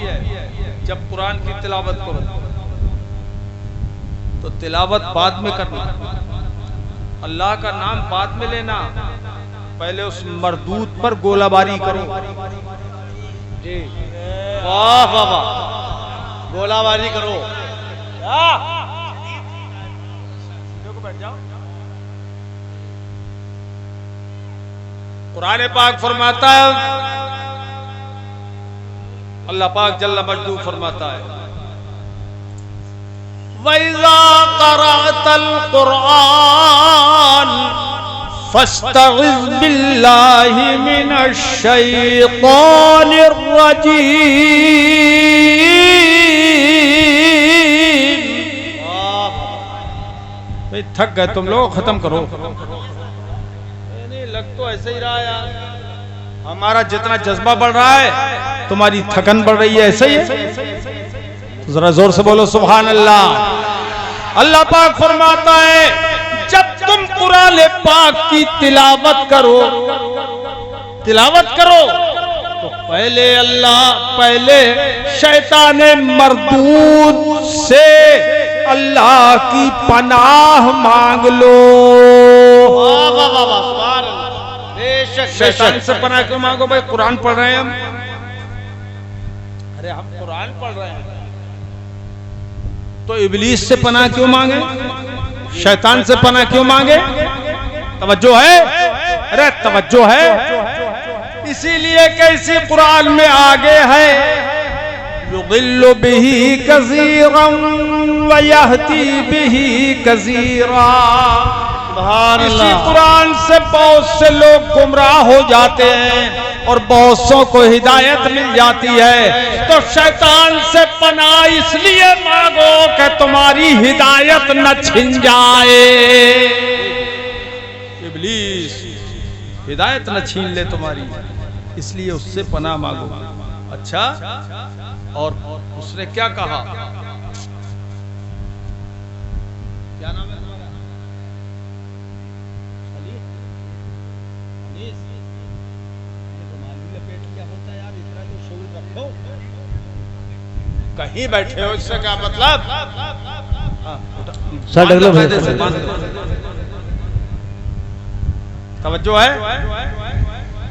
जब कुरान की तिलावत करो तो तिलावत बाद में करना, अल्लाह का नाम बाद में लेना, पहले उस मरदूद पर गोलाबारी करो। जी वाह वाह वाह, गोलाबारी करो। कुरान पाक फरमाता है, अल्लाह पाक जल्ला मजदू फरमाता है, वइज़ा क़रअतल क़ुरआन फस्तग़िज़ बिल्लाहि मिनश शैतानिर रजीम। थक गए तुम लोग, खत्म करो। नहीं, लग तो ऐसे ही रहा यार, हमारा जितना जज्बा बढ़ रहा है तुम्हारी थकन बढ़ रही है, ऐसे ही है। तो जरा जोर से बोलो सुभान अल्लाह। अल्लाह पाक फरमाता है, जब तुम कुरान पाक की तिलावत करो तो पहले शैतान मरदूद से अल्लाह की पनाह मांग लो। वाह वाह वाह वाह, सुभान अल्लाह। बेशक शैतान से पनाह क्यों मांगो भाई? कुरान पढ़ रहे हैं हम, अरे हम कुरान पढ़ रहे हैं तो इब्लीस से पनाह क्यों मांगे? शैतान से पनाह क्यों मांगे? तवज्जो है? अरे तवज्जो है। इसीलिए कैसी कुरान में आगे है, युदिल्लु बिही कसीरन व यहदी बिही कसीरा। इसी कुरान से बहुत से लोग गुमराह हो जाते हैं, और बहुत सौ को हिदायत मिल जाती है। तो शैतान से पनाह इसलिए मांगो कि तुम्हारी हिदायत न छिन जाए, इब्लीस हिदायत न छीन ले तुम्हारी, इसलिए उससे पनाह मांगो। अच्छा, और उसने क्या कहा? क्या नाम है तुम्हारा? कहीं बैठे हो, इससे क्या मतलब? तवज्जो है।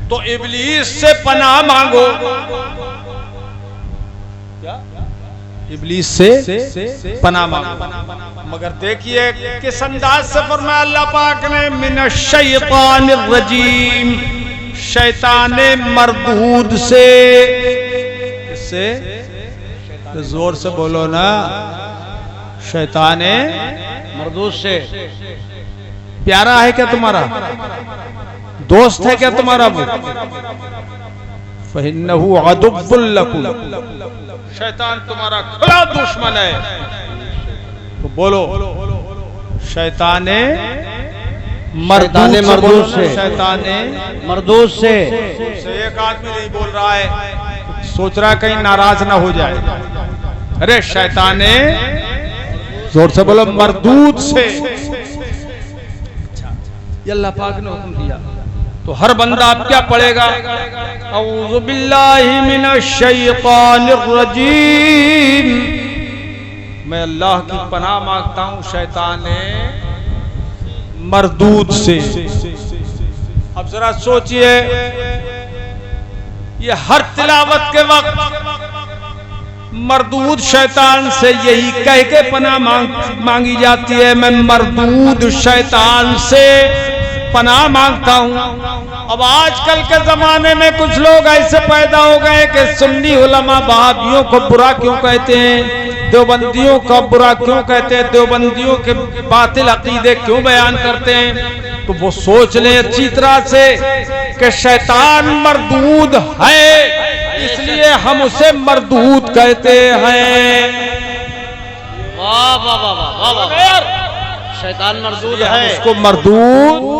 तो इब्लीस से पनाह मांगो। क्या? इब्लीस से पनाह मांगो। मगर देखिए किस अंदाज से फरमाया अल्लाह पाक ने, मिनश्शैतानिर रजीम, शैताने मरदूद से। किससे? तो जोर से बोलो ना, शैताने मरदूद से। प्यारा है क्या तुम्हारा? दोस्त है क्या तुम्हारा? वो फइन्नहु अदुव्वुल लकुम, शैतान तुम्हारा खुला दुश्मन है। तो बोलो शैताने मरदूद से, शैताने मरदूद से। एक आदमी नहीं बोल रहा है, सोच रहा है कहीं नाराज ना हो जाए। अरे शैताने, जोर से बोलो, मरदूद से। ये अल्लाह पाक ने हुक्म दिया। तो हर बंदा आप क्या पढ़ेगा? औज़ु बिल्लाहि मिनश शैतानिर रजीम, मैं अल्लाह की पनाह मांगता हूं शैताने मरदूद से। अब जरा सोचिए, ये हर तिलावत के वक्त मरदूद शैतान से यही कह के पनाह मांगी जाती है, मैं मरदूद शैतान से पनाह मांगता हूं। अब आजकल के जमाने में कुछ लोग ऐसे पैदा हो गए कि सुन्नी उलमा वहाबियों को बुरा क्यों कहते हैं, देवबंदियों का बुरा क्यों कहते हैं, देवबंदियों के बातिल अकीदे क्यों बयान करते हैं। तो वो सोच लें अच्छी तरह से कि शैतान मरदूद है, इसलिए हम उसे मरदूद कहते हैं। वाह वाह वाह वाह वाह, शैतान मरदूद है, उसको मरदूद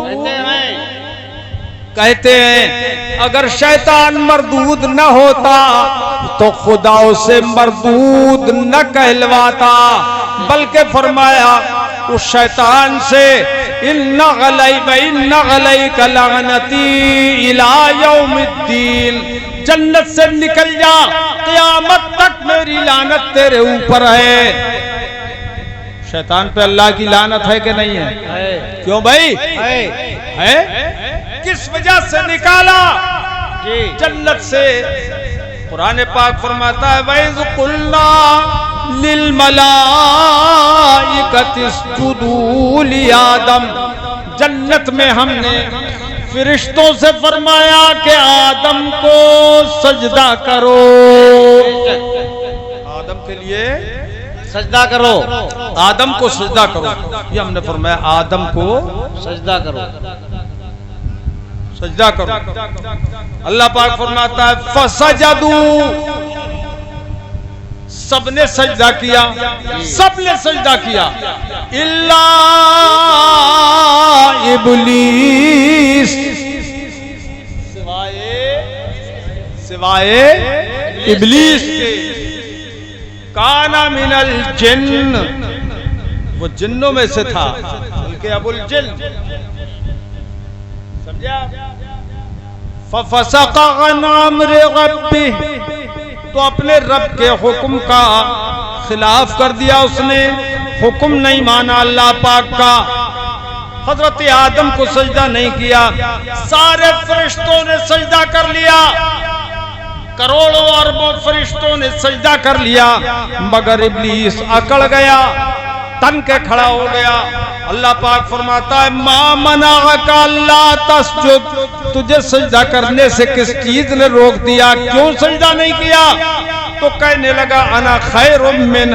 कहते हैं। अगर शैतान मरदूद न होता तो खुदा उसे मरदूद न कहलवाता, बल्कि फरमाया उस शैतान से, इन्ना अलैका लअनती इला यौमिद्दीन, जन्नत से निकल जा, क़यामत तक मेरी लानत तेरे ऊपर है। शैतान पे अल्लाह की लानत है कि नहीं है? क्यों भाई? है। किस वजह से निकाला? जन्नत से। कुरान पाक फरमाता है, वैज़ कुल्ना लिल मलाइकति इस्जुदू लि आदम, जन्नत में हमने फरिश्तों से फरमाया कि आदम को सजदा करो। आदम के लिए सजदा करो, आदम को सजदा करो। ये हमने फरमाया आदम को सजदा करो, सजदा करो। अल्लाह पाक फरमाता है, फसजदू, सबने सजदा किया, सबने सजदा किया, इल्ला इब्लीस, सिवाय इब्लीस के। काना मिनल जिन्न, वो जिन्नों में से था, बल्कि अबुल जिन्न, समझा? फफसक़ अन अम्रि रब्बिह, तो अपने रब के हुक्म का खिलाफ कर दिया उसने, हुक्म नहीं माना अल्लाह पाक का। हजरत आदम को सजदा नहीं किया, सारे फरिश्तों ने सजदा कर लिया, करोड़ों अरबों फरिश्तों ने सजदा कर लिया, मगर इब्लीस अकड़ गया, तन के खड़ा हो गया। अल्लाह पाक फरमाता है, मा मनाअका अल्ला तस्जुद, तुझे सजदा करने से किस चीज ने रोक दिया, क्यों सजदा नहीं किया? तो कहने लगा, अना खैरुम मिन,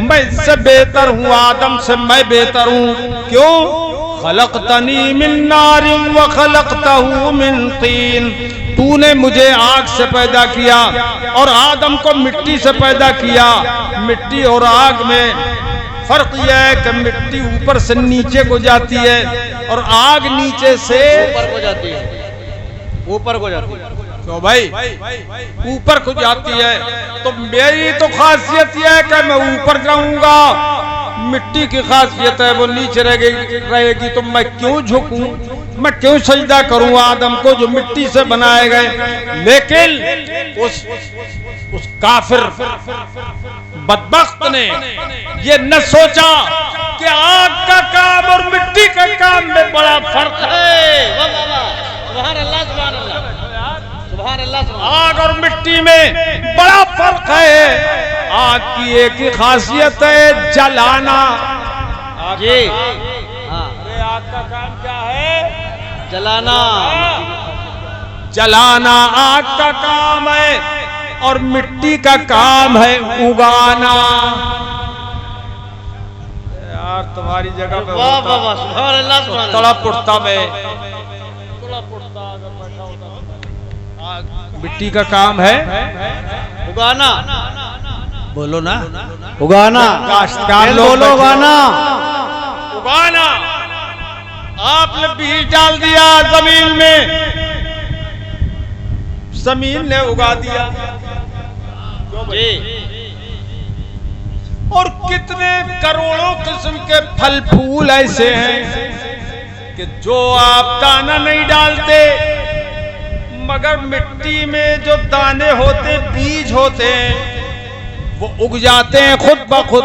मैं इससे बेहतर हूँ, आदम से मैं बेहतर हूँ। क्यों? खलक़तनी मिन नारिन व खलक़तहू मिन तीन, तूने मुझे आग से पैदा किया और आदम को मिट्टी से पैदा किया। मिट्टी और आग में फर्क यह है कि मिट्टी ऊपर से नीचे को जाती है और आग नीचे से ऊपर को जाती है, ऊपर को जाती है। तो भाई ऊपर को जाती है, तो मेरी तो खासियत यह है कि मैं ऊपर जाऊंगा। मिट्टी की खासियत है वो नीचे रहेगी, तो मैं क्यों झुकूं, मैं क्यों सजदा करूं आदम को जो मिट्टी से बनाए गए। लेकिन उस काफिर बदबख्त ने ये न सोचा कि आग का काम और मिट्टी के काम में बड़ा फर्क है। सुभान अल्लाह, सुभान अल्लाह, सुभान अल्लाह। आग और मिट्टी में बड़ा फर्क है। आग की एक ही खासियत है जलाना। जी हाँ, आग का काम क्या है? जलाना। जलाना आग का काम है और मिट्टी का काम है उगाना। यार तुम्हारी जगह पे वाह वाह वाह, सुभान अल्लाह, सुभान अल्लाह। थोड़ा पुड़ता में मिट्टी का काम है उगाना। बोलो ना, उगाना। काश्तकार लोग बोलो उगाना। उगाना। आपने बीज डाल दिया जमीन में, जमीन ने उगा दिया। जी। और कितने करोड़ों किस्म के फल फूल ऐसे हैं कि जो आप दाना नहीं डालते, मगर मिट्टी में जो दाने होते, बीज होते हैं, वो उग जाते हैं खुद ब खुद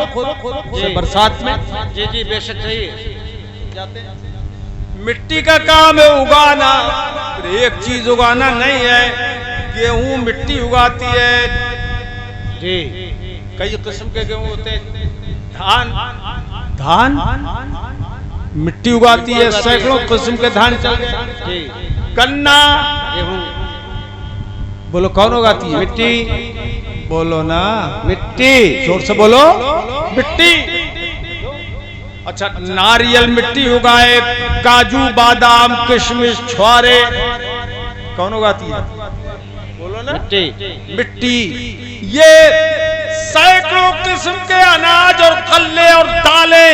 बरसात में। जी जी, बेशक सही है। मिट्टी का काम है उगाना। एक चीज उगाना नहीं है। गेहूं मिट्टी उगाती है। जी। कई किस्म के गेहूं होते हैं। धान मिट्टी उगाती है। सैकड़ों किस्म के धान चलते हैं। जी। गन्ना, गेहूं। बोलो कौन उगाती है? मिट्टी। बोलो ना, मिट्टी। जोर से बोलो, मिट्टी। अच्छा, नारियल मिट्टी उगाए, काजू बादाम किशमिश छुआरे कौन उगाती है? बोलो ना, मिट्टी। मिट्टी। ये सैकड़ों किस्म के अनाज और कल्ले और दालें,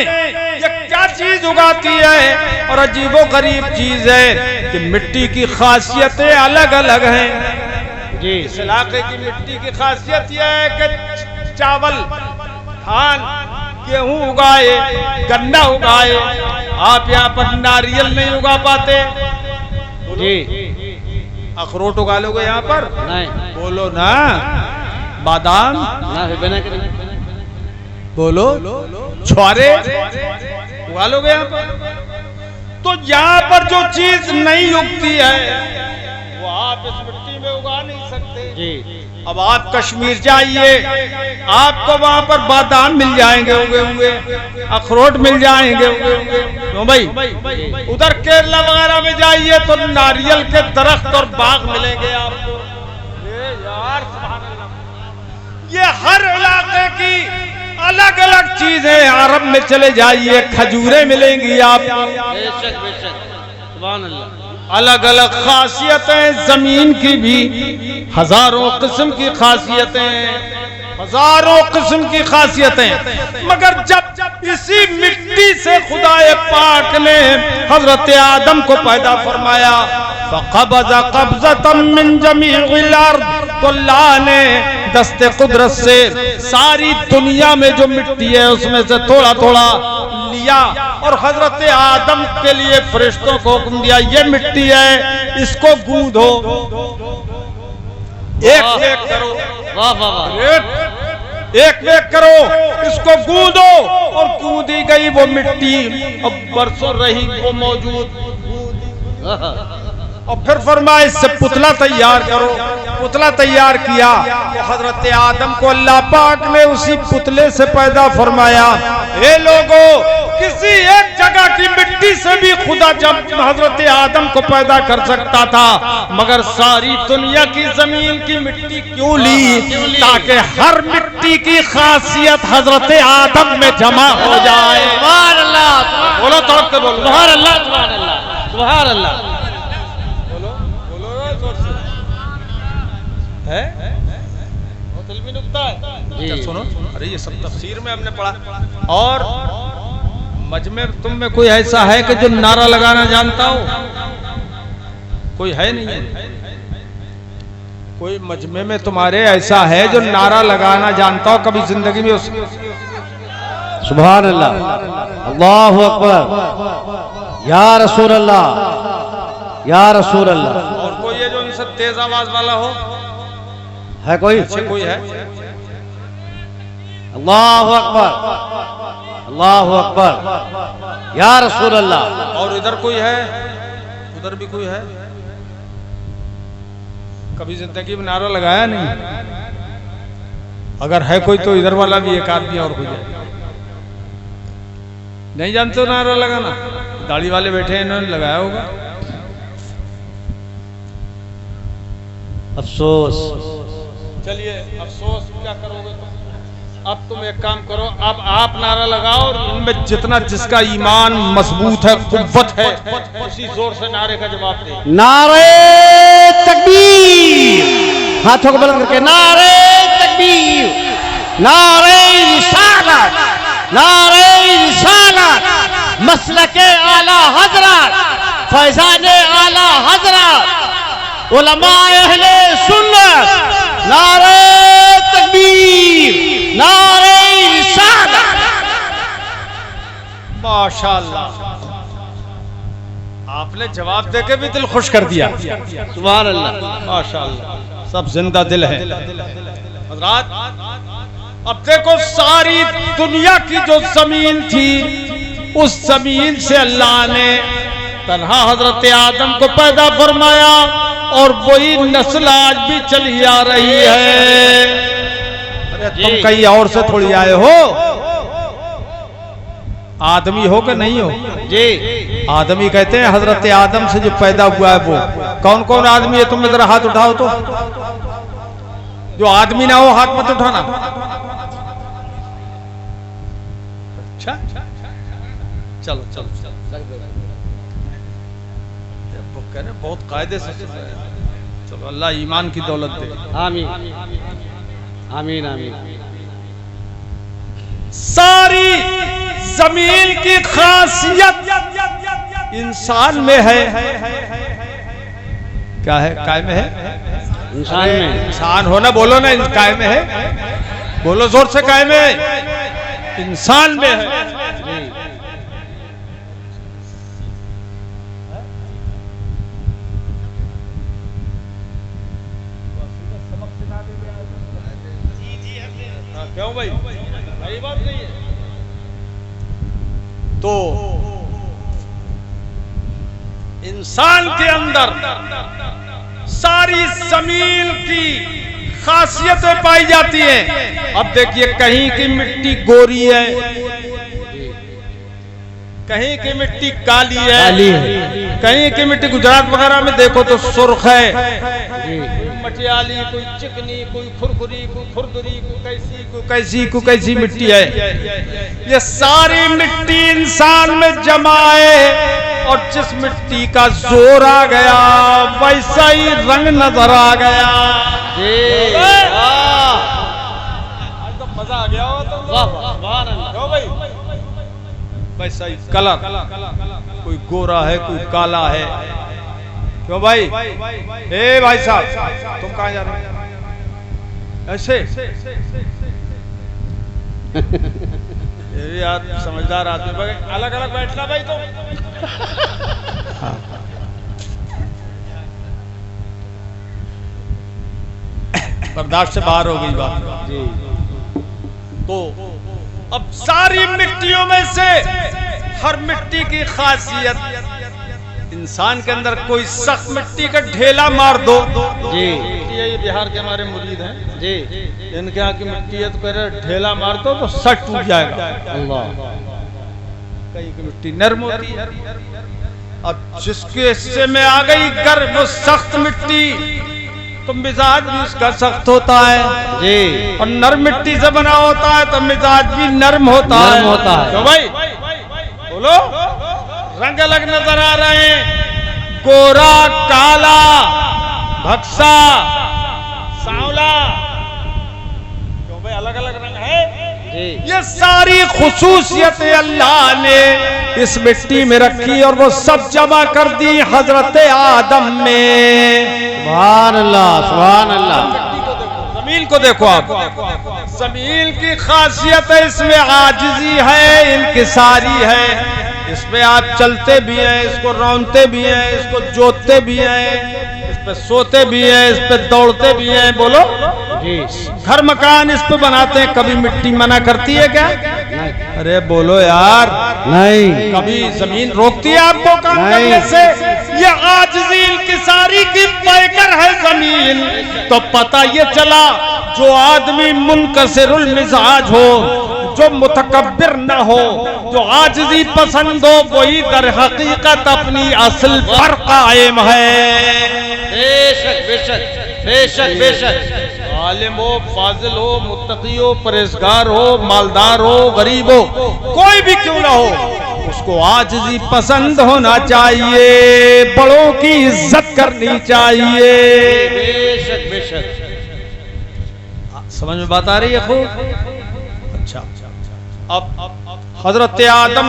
ये क्या चीज उगाती है। और अजीबो गरीब चीज है कि मिट्टी की खासियतें अलग अलग हैं। जी। इस इलाके की मिट्टी की खासियत यह है कि चावल, धान, गेहूं उगाए, गन्ना उगाए। आप यहाँ पर नारियल नहीं उगा पाते। जी। अखरोट उगा लोगे यहाँ पर? नहीं। बोलो ना, बादाम ना बना के बोलो, छुआरे उगा लोगे यहाँ पर? तो यहाँ पर जो चीज नहीं उगती है वो आप इस मिट्टी में उगा नहीं सकते। जी। अब आप कश्मीर जाइए, आपको वहां पर बादाम मिल जाएंगे उगे हुए, अखरोट मिल जाएंगे उगे हुए। क्यों भाई? उधर केरला वगैरह में जाइए तो नारियल के दरख्त और बाग मिलेंगे आपको। ये यार सुभान अल्लाह, ये हर इलाके की अलग अलग चीजें। अरब में चले जाइए, खजूरें मिलेंगी आपको। बेशक बेशक, सुभान अल्लाह। अलग अलग खासियतें जमीन की भी, हजारों किस्म की खासियतें, हजारों किस्म की खासियतें। मगर जब इसी मिट्टी से खुदाए पाक ने हजरत आदम को पैदा फरमाया, फ़क़बज़ क़ब्ज़तम मिन जमीइल अर्द, तो अल्लाह ने दस्ते कुदरत से सारी दुनिया में जो मिट्टी है उसमें से थोड़ा थोड़ा लिया और हजरत आदम के लिए फरिश्तों को हुक्म दिया, ये मिट्टी है, इसको गूंदो, एक एक करो। वाह वाह वाह। एक एक करो, इसको गूंदो। और गूंदी गई वो मिट्टी अब बरसों रही वो मौजूद। और फिर फरमाया इससे पुतला तैयार करो। पुतला तैयार किया तो हजरत आदम को अल्लाह पाक ने उसी पुतले से पैदा फरमाया। ए लोगों, किसी एक जगह की मिट्टी से भी खुदा जब हजरत आदम को पैदा कर सकता था, मगर सारी दुनिया की जमीन की मिट्टी क्यों ली? ताकि हर मिट्टी की खासियत हजरत आदम में जमा हो जाए। सुभान अल्लाह। बोलो तड़प के बोलो, सुभान अल्लाह, सुभान अल्लाह, सुभान अल्लाह। है बहुत इल्मी नुक्ता है क्या जी। सुनो, अरे ये सब तफसीर में हमने पढ़ा। और मजमे तुम में कोई ऐसा है कि जो नारा लगाना जानता हो? कोई है नहीं है? कोई मजमे में तुम्हारे ऐसा है जो नारा लगाना जानता हो? कभी जिंदगी में उस सुभान अल्लाह, अल्लाहु अकबर, या रसूल अल्लाह, या रसूल अल्लाह। और कोई है जो इनसे तेज आवाज वाला हो? है कोई? अच्छा कोई है? अल्लाहु अकबर, अल्लाहु अकबर, या रसूल अल्लाह। और इधर कोई है? उधर भी कोई है? कभी जिंदगी में नारा लगाया नहीं? अगर है कोई तो इधर वाला भी एक आदमी और कोई है। नहीं जानते हो नारा लगाना? दाढ़ी वाले बैठे हैं, इन्होंने लगाया होगा। अफसोस। चलिए अफसोस क्या करोगे तुम? अब तुम एक काम करो, अब आप नारा लगाओ और इनमें जितना जिसका ईमान मजबूत है, कुव्वत है, उसी जोर से नारे का जवाब दे। नारे तकबीर, हाथों को बुलंद करके नारे तकबीर, नारे रिसालत, नारे रिसालत, मसलके आला हजरत, फैजाने आला हजरत, उलमाए अहले सुन्नत, नारे तकबीर, नारे रिसालत। माशाअल्लाह, आपने जवाब देके भी दिल खुश कर दिया। सुभान अल्लाह, माशाअल्लाह, सब जिंदा दिल है। हज़रात, अब देखो सारी दुनिया की जो जमीन थी, उस जमीन से अल्लाह ने तन्हा हजरत आदम को पैदा फरमाया और वही नस्ल आज भी चली आ रही है। अरे तुम कहीं और से थोड़ी आए हो, आदमी हो कि नहीं हो? जी। आदमी कहते हैं हजरत आदम से जो पैदा हुआ है वो। कौन कौन आदमी है? तुम जरा हाथ उठाओ तो। जो आदमी ना हो हाथ मत उठाना। अच्छा चलो चलो चलो, वो कह रहे बहुत कायदे से। चलो अल्लाह ईमान की दौलत दे। आमीन, आमीन, आमीन। सारी जमीन की खासियत इंसान में है। क्या है? काय में है? इंसान में। इंसान हो ना, बोलो ना, काय में है? बोलो जोर से, काय में है? इंसान में है। क्यों भाई? सही बात नहीं है? तो इंसान के अंदर सारी जमीन की खासियतें पाई जाती हैं। अब देखिए, कहीं की मिट्टी गोरी है, कहीं की मिट्टी काली है, कहीं की मिट्टी गुजरात वगैरह में देखो तो सुर्ख है, मटियाली, कोई चिकनी, कोई खुरखुरी, कोई खुरदुरी, कोई कैसी मिट्टी है। ये सारी मिट्टी इंसान में जमा है और जिस मिट्टी का जोर आ गया वैसा ही रंग नजर आ गया। तो मजा आ गया हो तो भाई, वैसा ही कलर, कोई गोरा है, कोई काला है। क्यों भाई? ए भाई साहब, तुम कहाँ जा रहे हो? ऐसे ये भी यार समझदार आदमी, अलग अलग बैठना भाई। तो बर्दाश्त से बाहर हो गई बात जी। तो अब सारी मिट्टियों में से हर मिट्टी की खासियत, इंसान के अंदर कोई सख्त मिट्टी का ढेला मार दो जी। ये बिहार के हमारे मुरीद हैं जी। इनके यहाँ की मिट्टी है तो कह रहे ढेला मार दो तो सट टूट जाएगा। अल्लाह। कहीं की मिट्टी नर्म होती है, अब जिसके हिस्से में आ गई गर्म सख्त मिट्टी तो मिजाज भी उसका सख्त होता है जी। और नर्म मिट्टी से बना होता है तो मिजाज भी नर्म होता है। तो भाई बोलो, रंग अलग नजर आ रहे हैं, गोरा, काला, भक्सा, अल्लाह। क्यों भाई अलग अलग रंग है? जी ये सारी खुसूसियत अल्लाह ने इस मिट्टी में रखी और वो सब जमा कर दी हजरत आदम में। सुभान अल्लाह, सुभान अल्लाह। जमीन को देखो आप, जमीन की खासियत है इसमें आजिजी है, इनकिसारी है। इसमें आप चलते भी हैं, इसको रौंदते भी हैं, इसको जोतते भी हैं, इस पे सोते भी हैं, इस पे दौड़ते भी हैं। बोलो जी घर मकान इस पे बनाते हैं, कभी मिट्टी मना करती है क्या? अरे बोलो यार, नहीं, कभी जमीन रोकती है आपको काम नहीं। करने से? ये आजिजी इंकिसारी की पैकर है जमीन। तो पता ये चला जो आदमी मुनकसिरुल मिजाज हो, जो मुतकब्बिर न हो, जो आजिजी पसंद हो, वही दर हकीकत अपनी असल पर कायम है। बेशक बेशक बेशक बेशक। आलिम हो, फाजिल हो, मुत्तकी हो, परहेजगार हो, मालदार हो, गरीब हो, कोई भी क्यों ना हो, उसको आजिजी पसंद होना चाहिए, बड़ों की इज्जत करनी चाहिए। बेशक बेशक। समझ में बात आ रही है खूब? अच्छा, अब हजरत आदम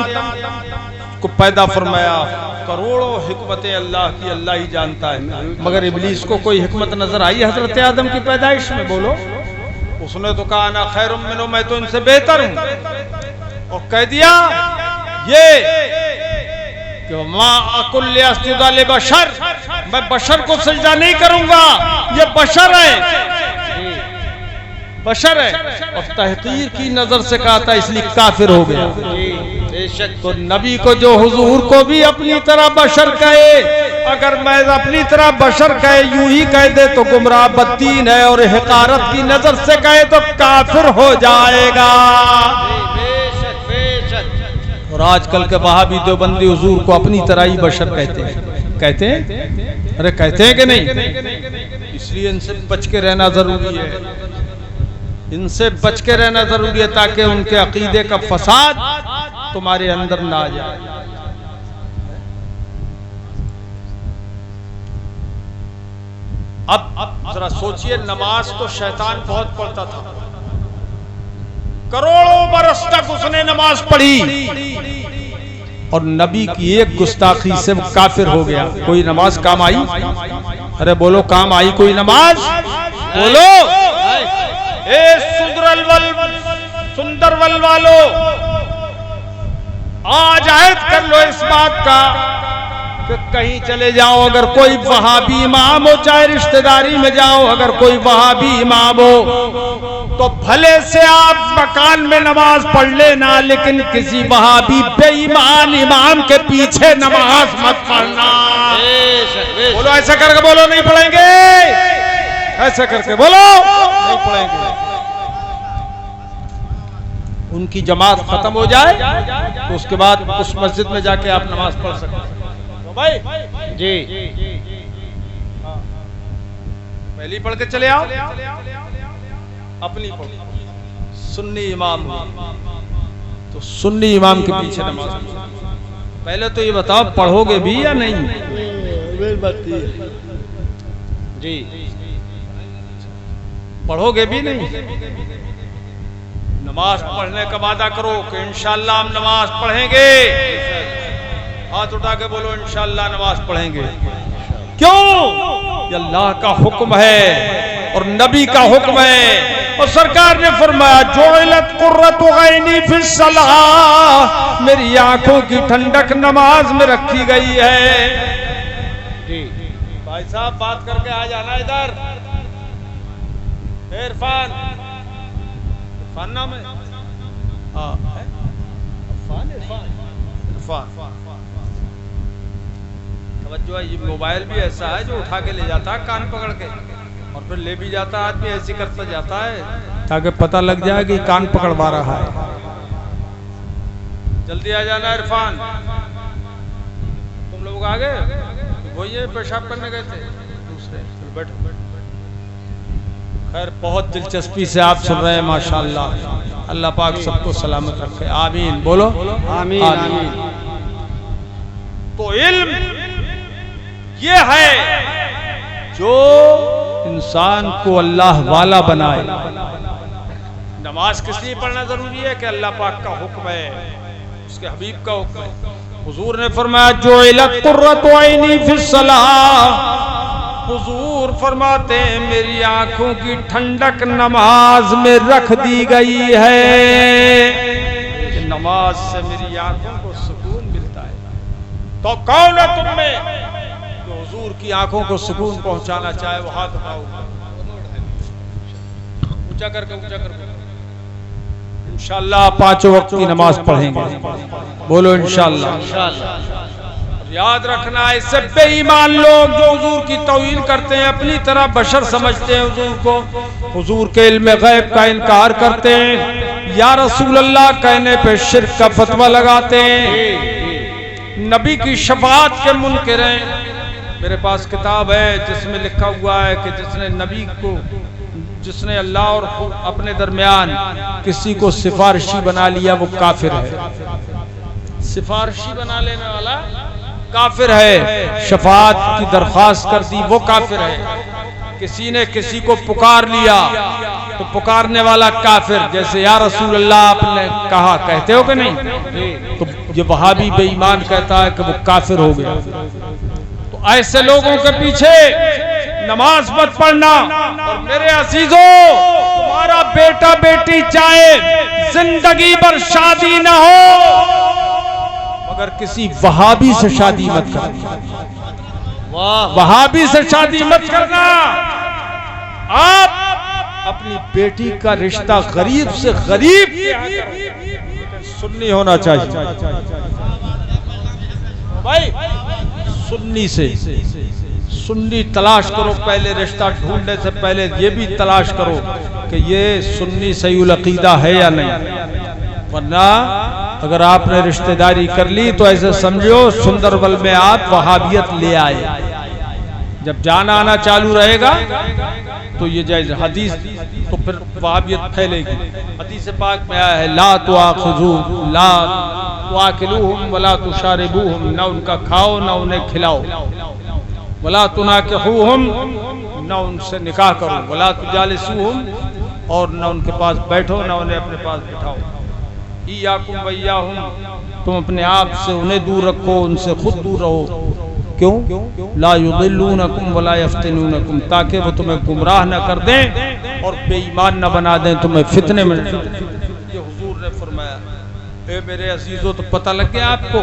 को पैदा फरमाया, करोड़ों हिकमतें अल्लाह की अल्लाह ही जानता है, मगर इब्लीस को कोई हिकमत नजर आई हजरत आदम की पैदाइश में? बोलो। उसने तो कहा ना खैरुम मिनो, मैं तो इनसे बेहतर हूं, और कह दिया ये कि मां अकुल अस्जुदा ले बशर, मैं बशर को सजदा नहीं करूंगा, ये बशर है, बशर है। और तहकीर की नजर से कहा था, इसलिए काफिर हो गया। बेशक। तो नबी को जो हुजूर को भी अपनी तरह बशर कहे, अगर मैं अपनी तरह बशर कहे यूं ही कह दे तो गुमराह बदतीन है, और हिकारत की नजर से कहे तो काफिर हो जाएगा। बेशक बेशक। और आजकल के वहाबी देवबंदी हुजूर को अपनी तरह ही बशर कहते हैं। कहते हैं? अरे कहते हैं कि नहीं? इसलिए इनसे बच के रहना जरूरी है, इनसे बच के रहना जरूरी है, ताकि उनके अकीदे का फसाद तुम्हारे अंदर ना आ जाए। अब जरा सोचिए, नमाज तो शैतान बहुत पढ़ता था, करोड़ों बरस तक उसने नमाज पढ़ी, और नबी की एक गुस्ताखी से वो काफिर हो गया। कोई नमाज काम आई? अरे बोलो, काम आई कोई नमाज? बोलो। ए सुंदरवल वालो, आज आयत कर लो इस बात का कि कहीं चले जाओ, अगर कोई वहाबी इमाम हो, चाहे रिश्तेदारी में जाओ, अगर कोई वहाबी इमाम हो, तो भले से आप मकान में नमाज पढ़ लेना, लेकिन किसी वहाबी बेईमान इमाम के पीछे नमाज मत पढ़ना। बोलो, ऐसा करके बोलो, नहीं पढ़ेंगे। ऐसा करके बोलो, नहीं पढ़ेंगे। उनकी जमात खत्म हो जाए तो उसके बाद उस मस्जिद में जाके आप नमाज पढ़ सकते हैं। तो भाई जी पहली पढ़ के चले आओ, अपनी पढ़ो। सुन्नी इमाम तो सुन्नी इमाम के पीछे नमाज। पहले तो ये बताओ, पढ़ोगे भी या नहीं? जी पढ़ोगे भी नहीं? नमाज पढ़ने का वादा करो कि इंशाअल्लाह हम नमाज पढ़ेंगे। हाथ उठा के बोलो, इंशाअल्लाह नमाज पढ़ेंगे। क्यों? ये अल्लाह का हुक्म है और नबी का हुक्म है, और सरकार ने फरमाया, जुइलत कुर्रतु ऐनी फिस सलाह, मेरी आंखों की ठंडक नमाज में रखी गई है। जी भाई साहब, बात करके आ जाना इधर। इरफान, इरफान नाम है? हाँ, इरफान इरफान। तवज्जो है, ये मोबाइल भी ऐसा है जो उठा के ले जाता है कान पकड़ के, और फिर ले भी जाता है, आदमी ऐसे करता जाता है ताकि पता लग जाए कि कान पकड़वा रहा है। जल्दी आ जाना इरफान। तुम लोग आ गए? वही है, पेशाब करने गए थे दूसरे। बैठो। खैर, बहुत दिलचस्पी से आप सुन रहे हैं, माशाअल्लाह। अल्लाह पाक सबको सलामत रखे, आमीन। बोलो आमीन आमीन। तो इल्म ये है जो इंसान को अल्लाह वाला बनाए। नमाज किस लिए पढ़ना जरूरी है? कि अल्लाह पाक का हुक्म है, उसके हबीब का हुक्म है। हुजूर ने फरमाया जो इलत कुर्रतु ऐनी फिस्सलाह, हुजूर फरमाते हैं मेरी आंखों की ठंडक नमाज में रख दी गई है, कि नमाज से मेरी आंखों को सुकून मिलता है। तो कौन है तुम में जो हुजूर की आंखों को सुकून पहुंचाना चाहे? वो हाथ उठाओ, ऊंचा करके इंशाअल्लाह 5 वक्त की नमाज पढ़ेंगे। बोलो इंशाअल्लाह। याद रखना, इससे बेईमान लोग जो हुजूर की तौहीन करते हैं, अपनी तरह बशर समझते हैं हुजूर को, हुजूर के इल्म गैब का इनकार करते हैं, या रसूल अल्लाह कहने पे शिर्क का फतवा लगाते हैं, नबी की शफाअत के मुनकिर हैं। मेरे पास किताब है जिसमें लिखा हुआ है कि जिसने नबी को, जिसने अल्लाह और अपने दरमियान किसी को सिफारिशी बना लिया वो काफिर है। सिफारिशी बना लेने वाला काफिर है। शफाअत की दरख्वास्त कर दी वो काफिर है। किसी ने किसी को पुकार लिया तो पुकारने वाला काफिर, जैसे या रसूल अल्लाह आपने कहा, कहते हो कि नहीं? तो ये वहाबी बेईमान कहता है कि वो काफिर हो गया। तो ऐसे लोगों के पीछे नमाज मत पढ़ना। और मेरे अजीजों, तुम्हारा बेटा बेटी चाहे जिंदगी भर शादी ना हो, मगर किसी वहाबी से शादी मत करना। वहाबी से शादी मत करना। आप अपनी बेटी का रिश्ता गरीब से गरीब सुन्नी होना चाहिए भाई। सुन्नी से सुन्नी तलाश करो। पहले रिश्ता ढूंढने से पहले ये भी तलाश करो कि ये सुन्नी सहीउल अकीदा है या नहीं, वरना अगर आपने रिश्तेदारी कर ली तो ऐसे समझो सुंदरबल में आप वहाबियत ले आए। जब जाना आना चालू रहेगा तो ये जायज हदीस, तो फिर वहाबियत फैलेगी। हदीस पाक में आया है ला तुआखिजू ला तुआकिलूहुम वला तुशारिबूहुम, ना उनका खाओ ना उन्हें खिलाओ, वला तुनाकिहूहुम, ना उनसे निकाह करो, वला तुजालिसूहुम, और ना उनके पास बैठो ना उन्हें अपने पास बिठाओ। इय्याकुम वइय्याहुम, तुम अपने आप से उन्हें दूर रखो, उनसे खुद दूर रहो। क्यों? ला युदिल्लूनकुम वला यफ्तिनूनकुम, ताकि वो तुम्हें गुमराह न कर दें और बेईमान न बना दें, तुम्हें फितने में। ये हुजूर ने फरमाया। ए मेरे अजीजों, तो पता लग गया आपको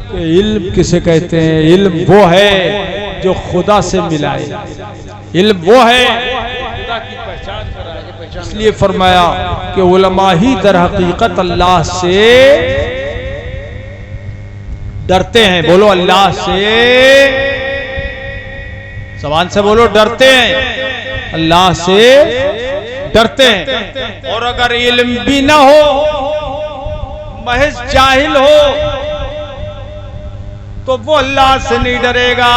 कि इल्म किसे कहते हैं? इल्म वो है जो खुदा से मिलाए। इल्म वो है खुदा की पहचान कराए। इसलिए फरमाया कि उलमा ही दर हकीकत अल्लाह से डरते हैं। बोलो अल्लाह से, ज़बान से बोलो, डरते हैं, अल्लाह से डरते हैं। और अगर इल्म भी ना हो, महज जाहिल हो, तो वो अल्लाह से नहीं डरेगा।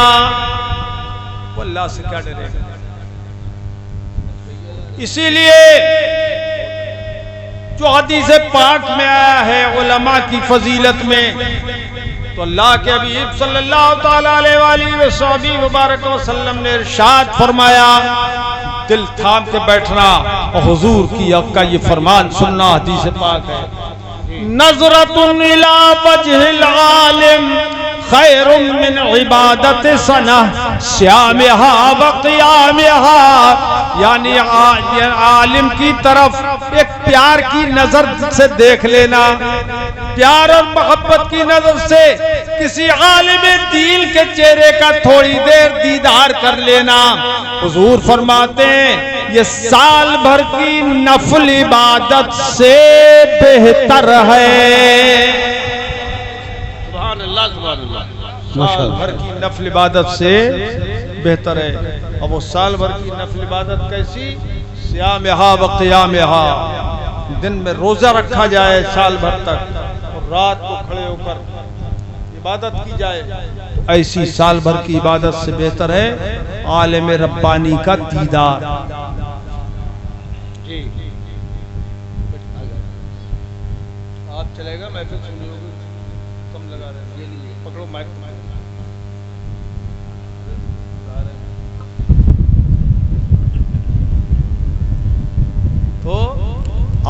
वो अल्लाह से क्या डरेगा? इसीलिए जो हदीस पाक में आया है उलमा की फजीलत में, तो अल्लाह के हबीब सल्लल्लाहु ताला अलैहि मुबारक वसल्लम ने इरशाद फरमाया, दिल थाम के बैठना और हुजूर की आपका ये फरमान सुनना। हदीस पाक है, नज़रतुन इला वजहिल आलिम खैरुम मिन इबादत सना श्यामिहा व क़ियामिहा, यानी आलिम की तरफ एक प्यार की नजर से देख लेना, प्यार और मोहब्बत की नजर से किसी आलिम दीन के चेहरे का थोड़ी देर दीदार कर लेना। हुजूर फरमाते हैं ये साल भर की नफल इबादत से बेहतर है। सुभान अल्लाह, सुभान अल्लाह। साल भर की नफल इबादत से बेहतर है। अब वो साल भर की नफल इबादत कैसी? सियामिहा व क़ियामिहा, दिन में रोजा रखा जाए साल भर तक और रात को खड़े होकर इबादत की जाए, तो ऐसी साल भर की इबादत से बेहतर है आलिम रब्बानी का दीदार। जी आप चलेगा, मैं फिर सुनियोगे, कम लगा रहे हैं, पकड़ो माइक।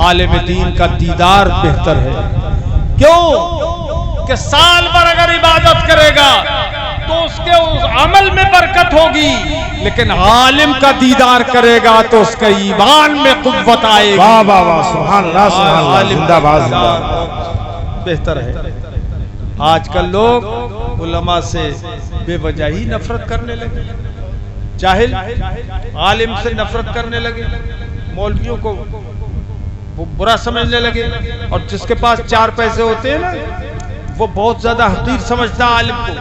आलिम दीन का दीदार बेहतर है। क्यों कि साल भर अगर इबादत करेगा तो उसके उस अमल में बरकत होगी, लेकिन आलिम का दीदार करेगा तो उसके ईमान में कुव्वत आएगी। वाह वाह वाह, सुभान अल्लाह सुभान अल्लाह, जिंदाबाद जिंदाबाद। बेहतर है। आजकल लोग उलमा से बेवजह ही नफरत करने लगे, जाहिल आलिम से नफरत करने लगे, मौलवियों को वो बुरा समझने लगे, और जिसके पास 4 पैसे होते हैं ना वो बहुत ज्यादा हकीर समझता आलिम को।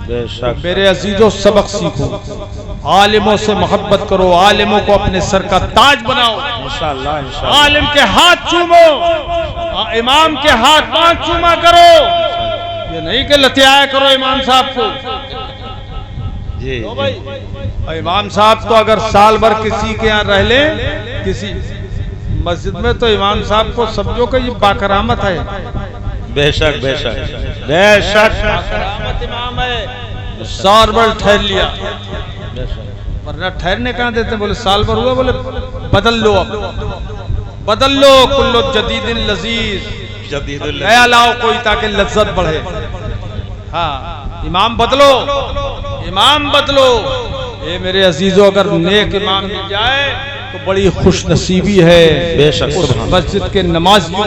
बेशक। मेरे अजीजों, सबक सीखो, आलिमों से मोहब्बत करो, आलिमों को अपने सर का ताज बनाओ, इंशाअल्लाह इंशाअल्लाह। आलिम के हाथ चूमो, इमाम के हाथ पांव चूमा करो, ये नहीं कि लतियाया करो इमाम साहब को। जी भाई इमाम साहब तो अगर साल भर किसी के यहाँ रह ले किसी मस्जिद में, तो इमाम साहब को समझो कि ये बाकरामत है। बेशक बेशक बेशक। बाकरामत इमाम है। साल भर ठहर लिया, वरना ठहरने कहाँ देते, बोले साल भर हुआ, बोले बदल लो, अब बदल लो, कुल्लो जदीदिन लजीज, नया लाओ कोई ताकि लज्जत बढ़े। हाँ, इमाम बदलो, इमाम बदलो। ये मेरे अजीजों, अगर नेक इमाम मिल जाए तो बड़ी खुश नसीबी है। बेशक। उस मस्जिद के नमाजियों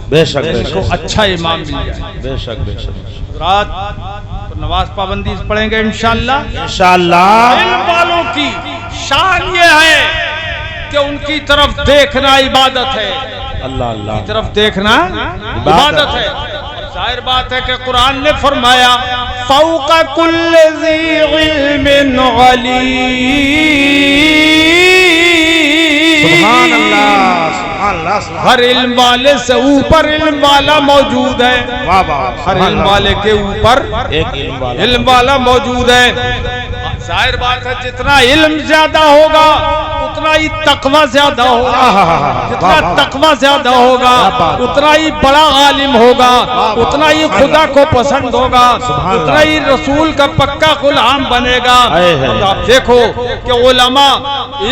बेशक को बेशक अच्छा इमाम मिल जाए। बेशक बेशक। रात तो नमाज पाबंदी पढ़ेंगे इंशाअल्लाह। इंशाअल्लाह। इल्म वालों की शान ये है कि उनकी तरफ देखना इबादत है, अल्लाह अल्लाह। की तरफ देखना इबादत है। जाहिर बात है कि कुरान ने फरमाया फौका कुल्ले ज़ी इल्मिन अलीम। सुभान अल्लाह सुभान अल्लाह। हर इल्म वाले से ऊपर इल्म वाला मौजूद है। वाह वाह। हर इल्म वाले के ऊपर एक इल्म वाला मौजूद है। जाहिर बात है जितना इल्म ज्यादा होगा उतना ही तकवा ज्यादा होगा, जितना तकवा ज्यादा होगा उतना ही बड़ा आलिम होगा, उतना ही खुदा को पसंद होगा, उतना ही रसूल का पक्का गुलाम बनेगा। तो आप देखो कि उलमा,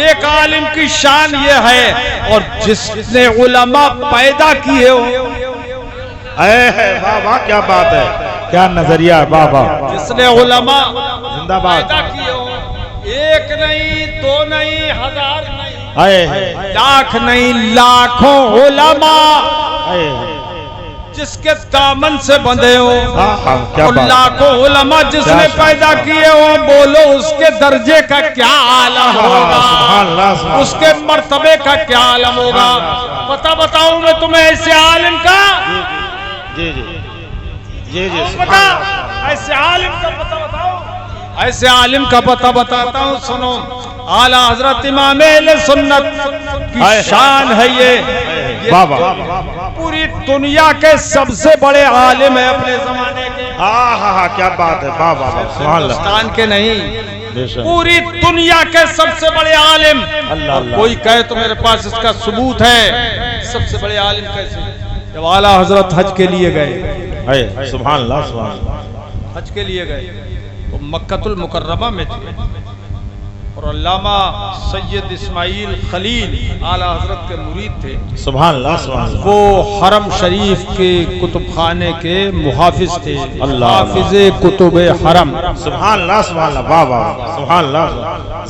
एक आलिम की शान ये है, और जिसने उलमा पैदा किए हो, वाह वाह, क्या बात है, क्या नजरिया है, वाह वाह। जिसने उलमा जिंदाबाद। पैदा किए हो, एक नहीं, 2 नहीं, 1000 नहीं, आए लाख नहीं, लाखों उलमा आए। जिसके दामन से बंधे हो, क्या और बात। लाखों उलमा जिसने पैदा किए हो, बोलो उसके दर्जे का क्या आलम होगा, सुभान अल्लाह, सुभान उसके मर्तबे का क्या आलम होगा। पता बताऊं मैं तुम्हें ऐसे आलिम का, जी जी जी जी। पता ऐसे आलिम का पता बताओ, ऐसे आलिम का पता बताता हूँ, सुनो। आला हजरत इमाम अहले सुन्नत की शान है ये। वाह वाह। पूरी दुनिया के सबसे बड़े आलिम है अपने जमाने के। हाँ, क्या बात है, वाह वाह सुभान अल्लाह। हिंदुस्तान के नहीं, बेशक। पूरी दुनिया के सबसे बड़े आलिम। अल्लाह अल्लाह। कोई कहे तो मेरे पास इसका सबूत है, सबसे बड़े आलिम कैसे? जब आला हजरत हज के लिए गए, सुभान अल्लाह सुभान अल्लाह। हज के लिए गए तो मक्कतुल मुकर्रमा में थे, और अल्लामा सैयद इस्माइल खलील आला हजरत के मुरीद थे। सुभान अल्लाह सुभान अल्लाह। वो हरम शरीफ के कुतुब खाने के मुहाफिज थे, अल्लाह। हाफिज़े कुतुब हरम। सुभान अल्लाह सुभान अल्लाह, वाह वाह सुभान अल्लाह,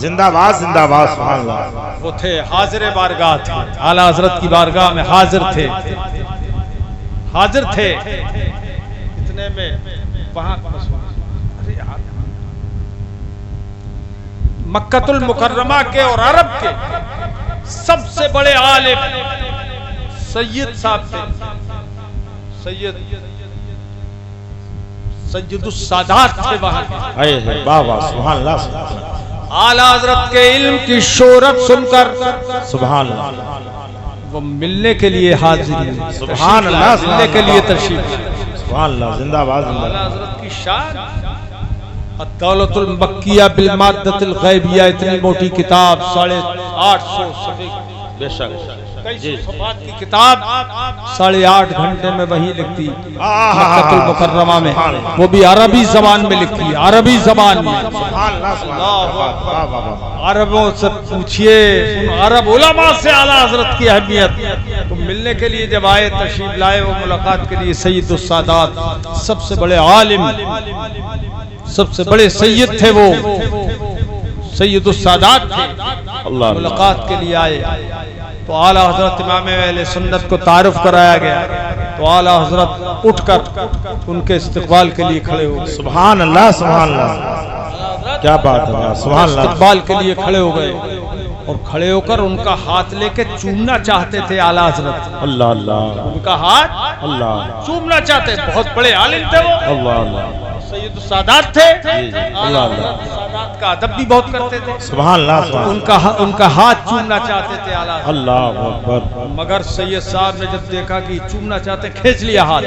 जिंदाबाद जिंदाबाद, सुभान अल्लाह। वो थे हाजिर बारगाह थे, आला हजरत की बारगाह में हाजिर थे, हाजिर थे। इतने में वहां मक्कतुल मुकर्रमा के और अरब के सबसे बड़े आलिम सैयद साहब थे, सैयदुस सादात थे वहां। वाह वाह सुभान अल्लाह। आला हजरत के इल्म की शोहरत सुनकर सुभान अल्लाह, वो मिलने के लिए हाजिर, सुभान अल्लाह, मिलने के लिए तशरीफ। सुभान अल्लाह, जिंदाबाद आला जिंदाबाद। हजरत की शान। अद्दौलतुल मक्किया बिल माद्दतिल गैबिया, इतनी मोटी किताब, 850 सफ़े, बेशक कई सफ़ात की किताब 8.5 घंटे में वही लिखती मक्कतुल मुकर्रमा में, वो भी अरबी जबान में लिखती, अरबी जबान में। अरबों से पूछिए, अरब उलमा से आला हजरत की अहमियत, तो मिलने के लिए जब आए, तशरीफ लाए वो मुलाकात के लिए, सैयदुस सादात, सबसे बड़े आलिम, सबसे बड़े सैयद थे वो, सैयदुस सादात थे। मुलाकात के लिए आए तो आला हजरत इमाम अहले सुन्नत को तारुफ कराया गया, तो आला हजरत उठकर उनके इस्तकबाल के लिए खड़े हो गए। सुभान अल्लाह, सुभान अल्लाह, क्या बात है, सुभान अल्लाह। इस्तकबाल के लिए खड़े हो गए और खड़े होकर उनका हाथ लेके चूमना चाहते थे आला हजरत। अल्लाह अल्लाह, उनका हाथ अल्लाह चूमना चाहते, बहुत बड़े आलिम थे वो, अल्लाह अल्लाह, सैयद सादात थे। अल्लाह अल्लाह, सादात का अदब भी बहुत करते थे। सुभान अल्लाह, सुभान उनका हाथ चूमना चाहते थे आला हजरत। अल्लाह अकबर, मगर सैयद साहब ने जब देखा कि चूमना चाहते, खींच लिया हाथ।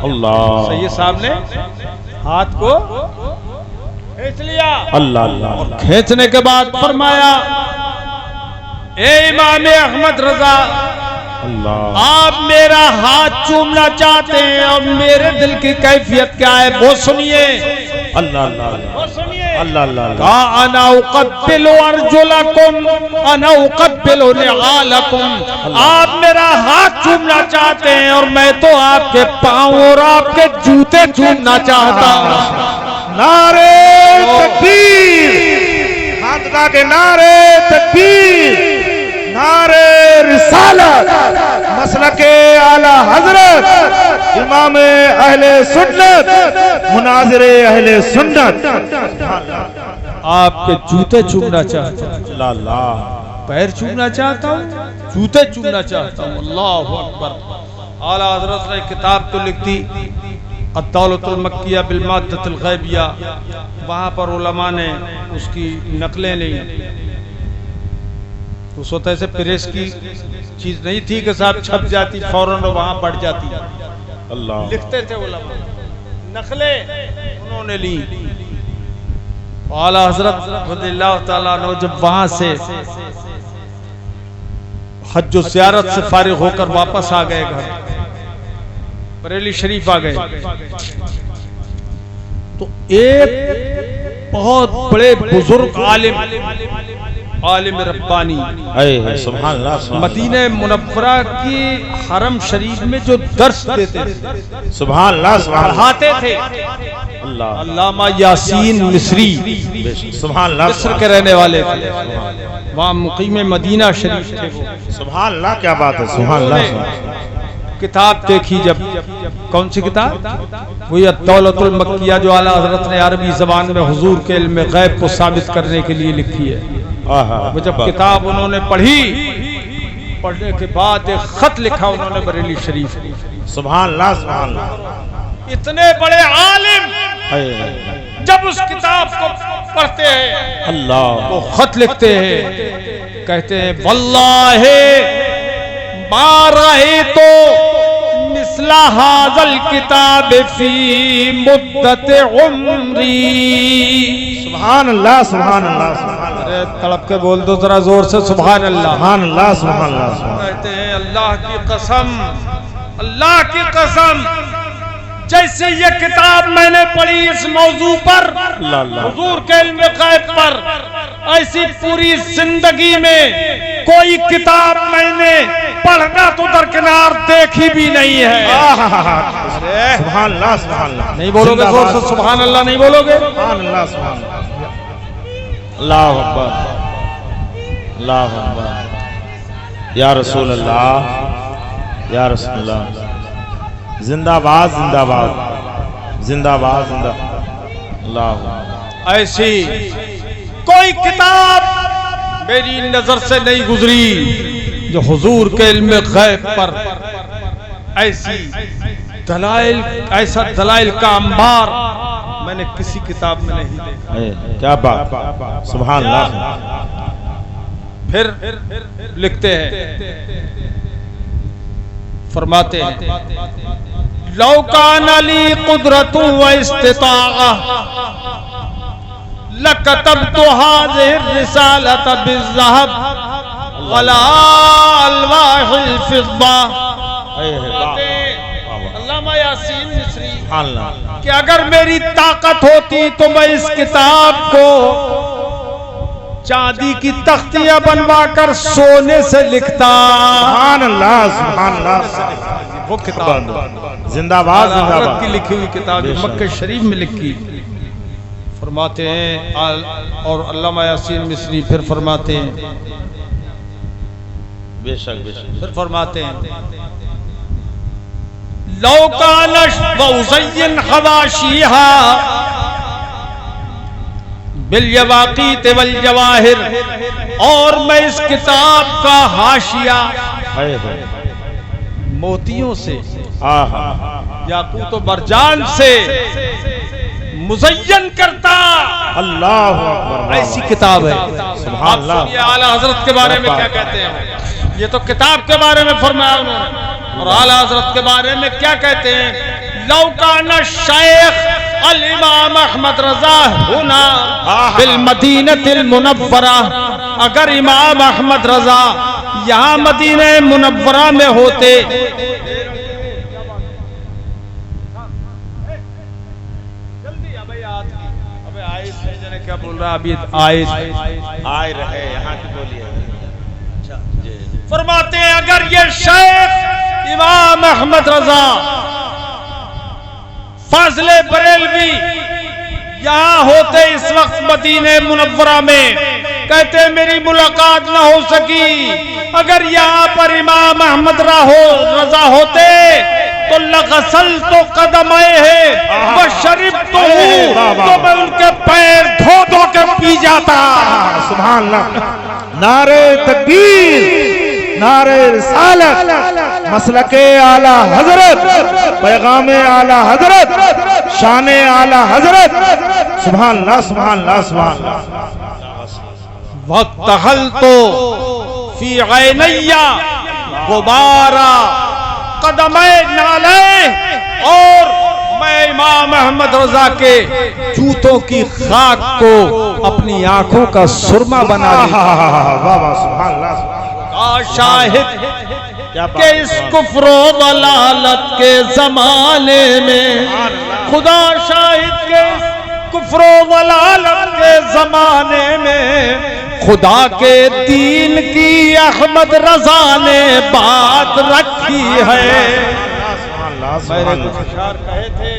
अल्लाह, सैयद साहब ने हाथ को खींच लिया। अल्लाह अल्लाह, खींचने के बाद फरमाया, ए इमाम अहमद रजा, अल्लाह, आप मेरा हाथ चूमना चाहते हैं और मेरे दिल की कैफियत क्या है वो सुनिए। अल्लाह अल्लाह, सुनिए, अल्लाह अल्लाह, का अना उक़ब्बिलु अर्जुलकुम अना उक़ब्बिलु निआलकुम, आप मेरा हाथ चूमना चाहते हैं और मैं तो आपके पांव और आपके जूते चूमना चाहता हूँ। नारे तकबीर, हाथ उठा के नारे तकबीर, नारे रिसालत, मसलके आला हजरत, इमाम अहले सुन्नत, मुनाजिरे अहले सुन्नत। आपके जूते चूमना चाहता हूँ, अल्लाह अल्लाह, पैर चूमना चाहता हूँ, जूते चूमना चाहता हूँ। अल्लाह अकबर। आला हजरत ने किताब तो लिख दी, अद्दौलतुल मक्किया बिल माद्दतिल गैबिया, वहाँ पर उलमा ने उसकी नकलें ली। उस वक्त ऐसे प्रेस की चीज नहीं थी कि साहब छप जाती फौरन और वहाँ बढ़ जाती। अल्लाह, लिखते थे उलमा, नकलें उन्होंने ली। आला हजरत रज़ियल्लाहु ताला अन्हु जब वहां से हज व ज़ियारत से फारिग होकर वापस आ गए घर, बरेली शरीफ आ गए, तो एक बहुत बड़े बुजुर्ग आलिम रब्बानी सुभान अल्लाह, मदीने मुनव्वरा की हरम शरीफ में जो दर्स देते थे, सुभान अल्लाह, पढ़ाते थे, अल्लाह, अल्लामा यासीन मिस्री, सुभान अल्लाह, मिस्र के रहने वाले थे, वहाँ मुकीम मदीना शरीफ थे वो। सुभान अल्लाह, क्या बात है, सुभान अल्लाह। किताब देखी जब, कौन सी किताब? वही अद्दौलतुल मक्किया जो आला हजरत ने अरबी जबान में हुजूर के इल्म गैब को साबित करने के लिए लिखी है। वो जब किताब उन्होंने पढ़ी, पढ़ने के बाद एक खत लिखा उन्होंने बरेली शरीफ। सुभान अल्लाह, सुभान अल्लाह, इतने बड़े आलिम जब उस किताब को पढ़ते हैं, अल्लाह, वो खत लिखते हैं, कहते हैं वल्लाहे मारहे तो मिसला हाज़ल किताब फी मुद्दत उम्री। सुभान अल्लाह, सुभान अल्लाह, सुभान अल्लाह, अरे तड़प के बोल दो जरा जोर से, सुभान अल्लाह, सुभान अल्लाह, सुभान अल्लाह। कहते हैं अल्लाह की कसम, अल्लाह की कसम, जैसे ये किताब मैंने पढ़ी इस मौजू पर, हुजूर के इल्म गैब पर, ऐसी पूरी जिंदगी में कोई किताब मैंने पढ़ना तो दरकिनार देखी भी नहीं है। सुभान अल्लाह, सुभान अल्लाह, नहीं बोलोगे जोर से सुभान अल्लाह? नहीं बोलोगे? सुभान अल्लाह, सुभान अल्लाह, अकबर, अल्लाह अकबर, या रसूल अल्लाह, या रसूल अल्लाह, जिंदाबाद जिंदाबाद जिंदाबाद जिंदाबाद। अल्लाह, ऐसी कोई किताब मेरी नजर से नहीं गुजरी जो हुजूर के इल्म गैब पर ऐसी दलाइल, ऐसा दलाइल का अंबार मैंने किसी किताब में नहीं देखा। क्या बात, सुभान अल्लाह। फिर लिखते हैं, फरमाते हैं लौकान अली कुदरतु व इस्तिताअ लकतबतु हाज़िहि रिसालत बिज़्ज़हब वला अलवाहिल फिद्दा। अल्लामा यासीन मिस्री, कि अगर मेरी ताकत होती तो मैं इस किताब को चांदी की तख्तियां बनवाकर सोने से लिखता। सुभान अल्लाह, सुभान अल्लाह। वो किताब जिंदाबाद, हज़रत जिंदाबाद। की लिखी हुई किताब मक्के शरीफ में लिखी। फरमाते हैं और अल्लामा यासीन मिस्री फिर फरमाते हैं, बेशक बेशक, फिर फरमाते हैं लौकानश वउज़य्यिन हवाशिहा बिलयवाक़ीत वल जवाहिर, और मैं इस किताब का हाशिया हाय हाय, मोतियों से, आहा, याकूत व मरजान से मुज़य्यन करता। अल्लाहु अकबर। ऐसी किताब है। सुभान अल्लाह। आप सुनिए आला हजरत के बारे में क्या कहते हैं। ये तो किताब के बारे में फरमाया उन्होंने, और आला हजरत के बारे में क्या कहते हैं। लौकाना शेख अल इमाम अहमद रजा हुना बिल मदीनतिल मुनव्वरा, अगर इमाम अहमद रजा यहाँ मदीने मुनव्वरा में होते, क्या बोल रहा है अभी, आए रहे यहाँ की बोलिए। फरमाते हैं अगर ये शेख इमाम अहमद रजा फाज़िले बरेलवी यहाँ होते इस वक्त मदीने मुनव्वरा में, कहते मेरी मुलाकात ना हो सकी। अगर यहाँ पर इमाम अहमद रजा होते तो लगसल तो कदम आए हैं वो शरीफ तो मैं उनके पैर धो धो के पी जाता। सुभान अल्लाह। नारे तकबीर, नारे रिसालत, मसलके आला हजरत, पैगामे आला हजरत, शाने आला हजरत। सुभान अल्लाह, सुभान अल्लाह, सुभान अल्लाह। वक्त हल तो फी ऐनैया गुबारा कदमे नाले, और मैं इमाम अहमद रजा के जूतों की खाक को अपनी आंखों का सुरमा बना लिया। वाह, सुभान अल्लाह। शाहिद के इस कुफ्रो वलालत के जमाने में, खुदा शाहिद के कुफ्रो वलालत के जमाने में, खुदा के दीन की अहमद रजा ने बात रखी है।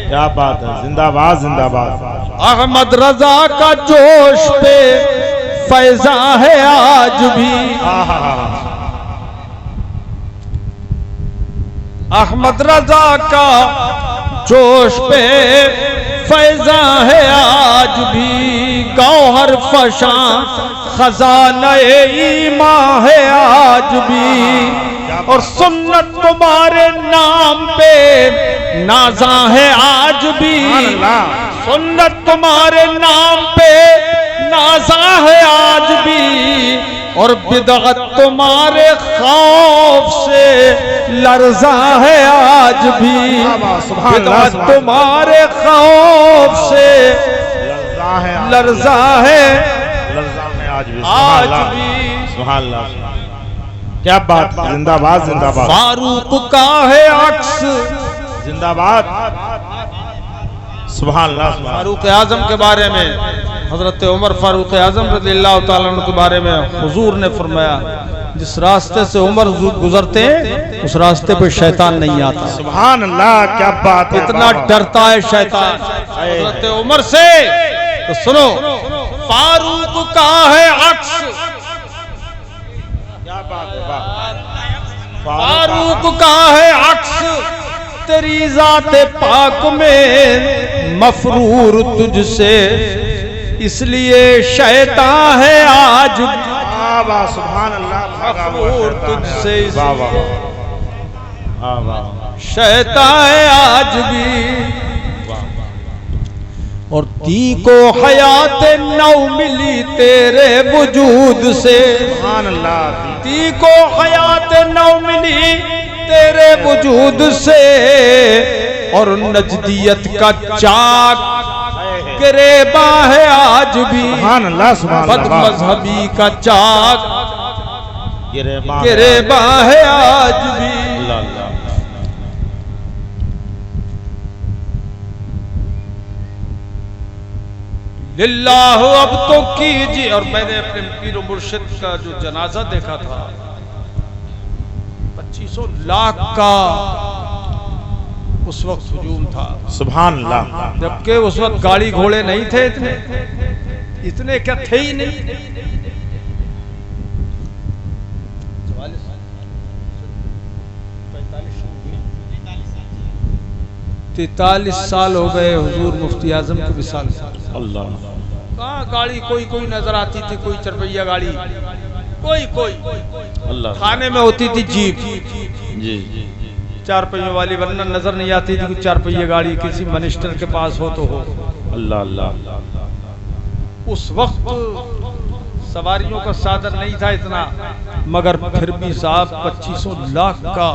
क्या बात है, जिंदाबाद, जिंदाबाद। अहमद रजा का जोश पे फैजा है आज भी, अहमद रजा का जोश पे फैजा है आज भी, गौहर फशा खजाना ईमान है आज भी, और सुन्नत तुम्हारे नाम पे नाजा है आज भी, सुन्नत तुम्हारे नाम पे नाजा है आज भी, और बिदअत तुम्हारे खौफ से लर्जा है आज भी, बिदअत तुम्हारे खौफ से लर्जा है आज भी। सुभान अल्लाह। क्या बात, जिंदाबाद, जिंदाबाद। फारूक का है अक्स, जिंदाबाद। सुभान अल्लाह। फारूक आजम के बारे में, हजरत उमर फारूक आजम रज़ियल्लाहु ताला अन्हु के बारे में हुजूर ने फरमाया, जिस रास्ते से उमर गुजरते हैं उस रास्ते पे शैतान नहीं आता। सुभान अल्लाह, क्या बात है। इतना डरता है शैतान हजरत उमर से। तो सुनो, फारूक का है अक्स, क्या बात है। फारूक का है अक्स, तेरी ज़ाते पाक में मफरूर तुझसे, इसलिए शैतान है आज सुभान अल्लाह। मफरूर तुझसे, शैतान है आज भी। और ती को हयात नौ मिली तेरे वजूद से, सुभान अल्लाह। ती को हयात नौ मिली तेरे वजूद से, और नजदियत का चाक गिरेबा है आज भी, सुभान अल्लाह, सुभान बद अल्लाह। मजहबी का चाक गिरेबा है आज भी। लिल्लाह अब तो कीजिए। और मैंने अपने पीर मुर्शिद का जो जनाजा देखा था, 2500 लाख का उस वक्त हुजूम था। सुभान अल्लाह। जबकि उस वक्त गाड़ी घोड़े नहीं थे, इतने क्या थे ही नहीं। 43 साल हो गए हुजूर मुफ्ती आजम के विसाल। अल्लाह। कहाँ गाड़ी कोई नजर आती थी, कोई चरपहिया गाड़ी, कोई अल्लाह। खाने में होती थी जीप, जी। 4 पहियों वाली, वरना नजर नहीं आती थी कि 4 पहिया गाड़ी किसी मिनिस्टर के पास हो तो हो। अल्लाह अल्लाह। उस वक्त सवारियों का साधन नहीं था इतना, मगर फिर भी साहब 2500 लाख का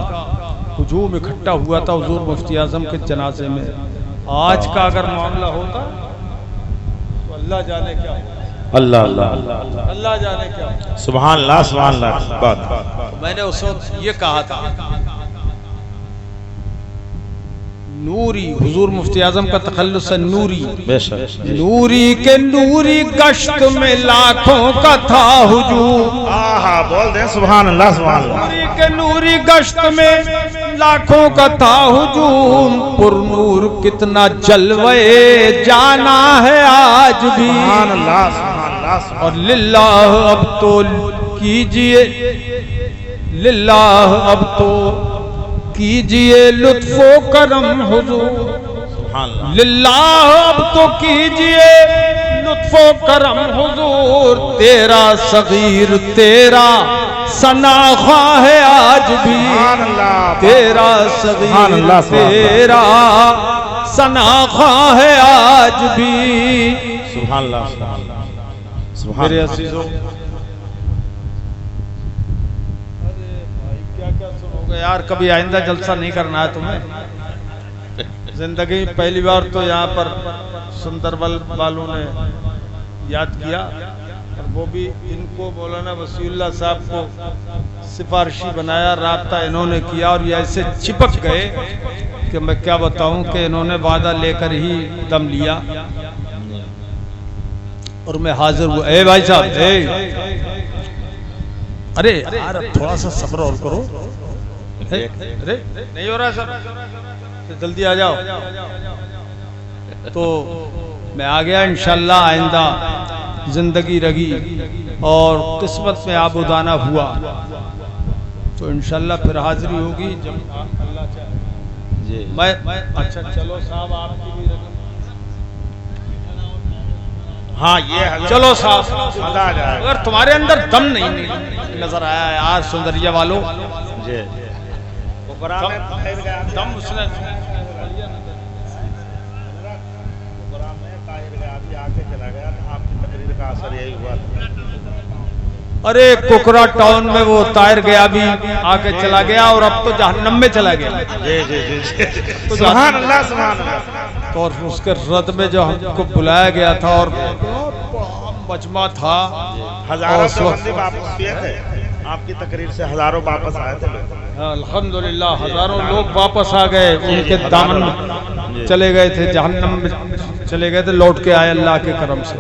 हुजूम इकट्ठा हुआ था हुजूर मुफ्ती आजम के जनाजे में। आज का अगर मामला होता तो अल्लाह जाने क्या होता। अल्लाह अल्लाह। अल्लाह जाने क्या होता। सुभान अल्लाह सुभान अल्लाह। बात मैंने उस वक्त ये कहा था, नूरी हुजूर मुफ्ती आजम का तखल्लुस है नूरी। बेशक। नूरी के नूरी गश्त में लाखों का था हुजूम। बोल दे सुभान अल्लाह सुभान अल्लाह। नूरी के नूरी गश्त में लाखों का था हुजूम। पुरनूर कितना जलवे जाना है आज भी। सुभान अल्लाह सुभान अल्लाह। और लिल्लाह अब तो कीजिए, लिल्लाह अब तो कीजिए लुत्फो करम हुजूर। सुभान अल्लाह। लिल्लाह अब तो कीजिए लुत्फो करम हुजूर। तेरा सगीर तेरा सनाखा है आज भी। सुभान अल्लाह। तेरा सुभान सगीर अल्लाह, सुभान अल्लाह। तेरा सनाखा है आज भी। सुभान अल्लाह सुभान अल्लाह। सुभान मेरे अल्लाह। अजीजों, क्या सुनोगे यार, कभी आइंदा जलसा नहीं करना है तुम्हें जिंदगी। पहली बार तो यहाँ पर सुंदरबल वालों ने याद किया, और वो भी इनको मौलाना वसीउल्लाह साहब को सिफारिशी बनाया, राब्ता इन्होंने किया, और ये ऐसे चिपक गए कि मैं क्या बताऊं कि इन्होंने वादा लेकर ही दम लिया। और मैं हाजिर हुआ। ए भाई साहब, अरे यार थोड़ा सा सब्र और करो। अरे नहीं हो रहा सर, तो जल्दी आ जाओ। तो मैं आ गया इंशाल्लाह। आइंदा जिंदगी रही और किस्मत में आबुदाना हुआ तो इंशाल्लाह फिर हाजिरी होगी जब अल्लाह चाहे। जी। मैं अच्छा चलो साहब, आपकी भी रकम। हाँ ये हजरत। चलो साहब, मजा आ जाएगा। अगर तुम्हारे अंदर दम नहीं नजर आया यार सुंदरिया वालों, जी। दम उसने अरे कुकरा टाउन में वो तायर गया भी आके चला गया, और अब तो जहन्नम में चला गया। जी जी जी। तो सुभान अल्लाह सुभान अल्लाह। तो और उसके रद में जो हमको बुलाया गया था और मजमा था, हजारों और पाबंदी वापस किए थे आपकी तकरीर से, हजारों वापस आए थे। अल्हम्दुलिल्लाह हजारों लोग वापस आ गए, उनके दामन में चले गए थे, जहन्नम में चले गए थे, लौट के आए अल्लाह के करम से।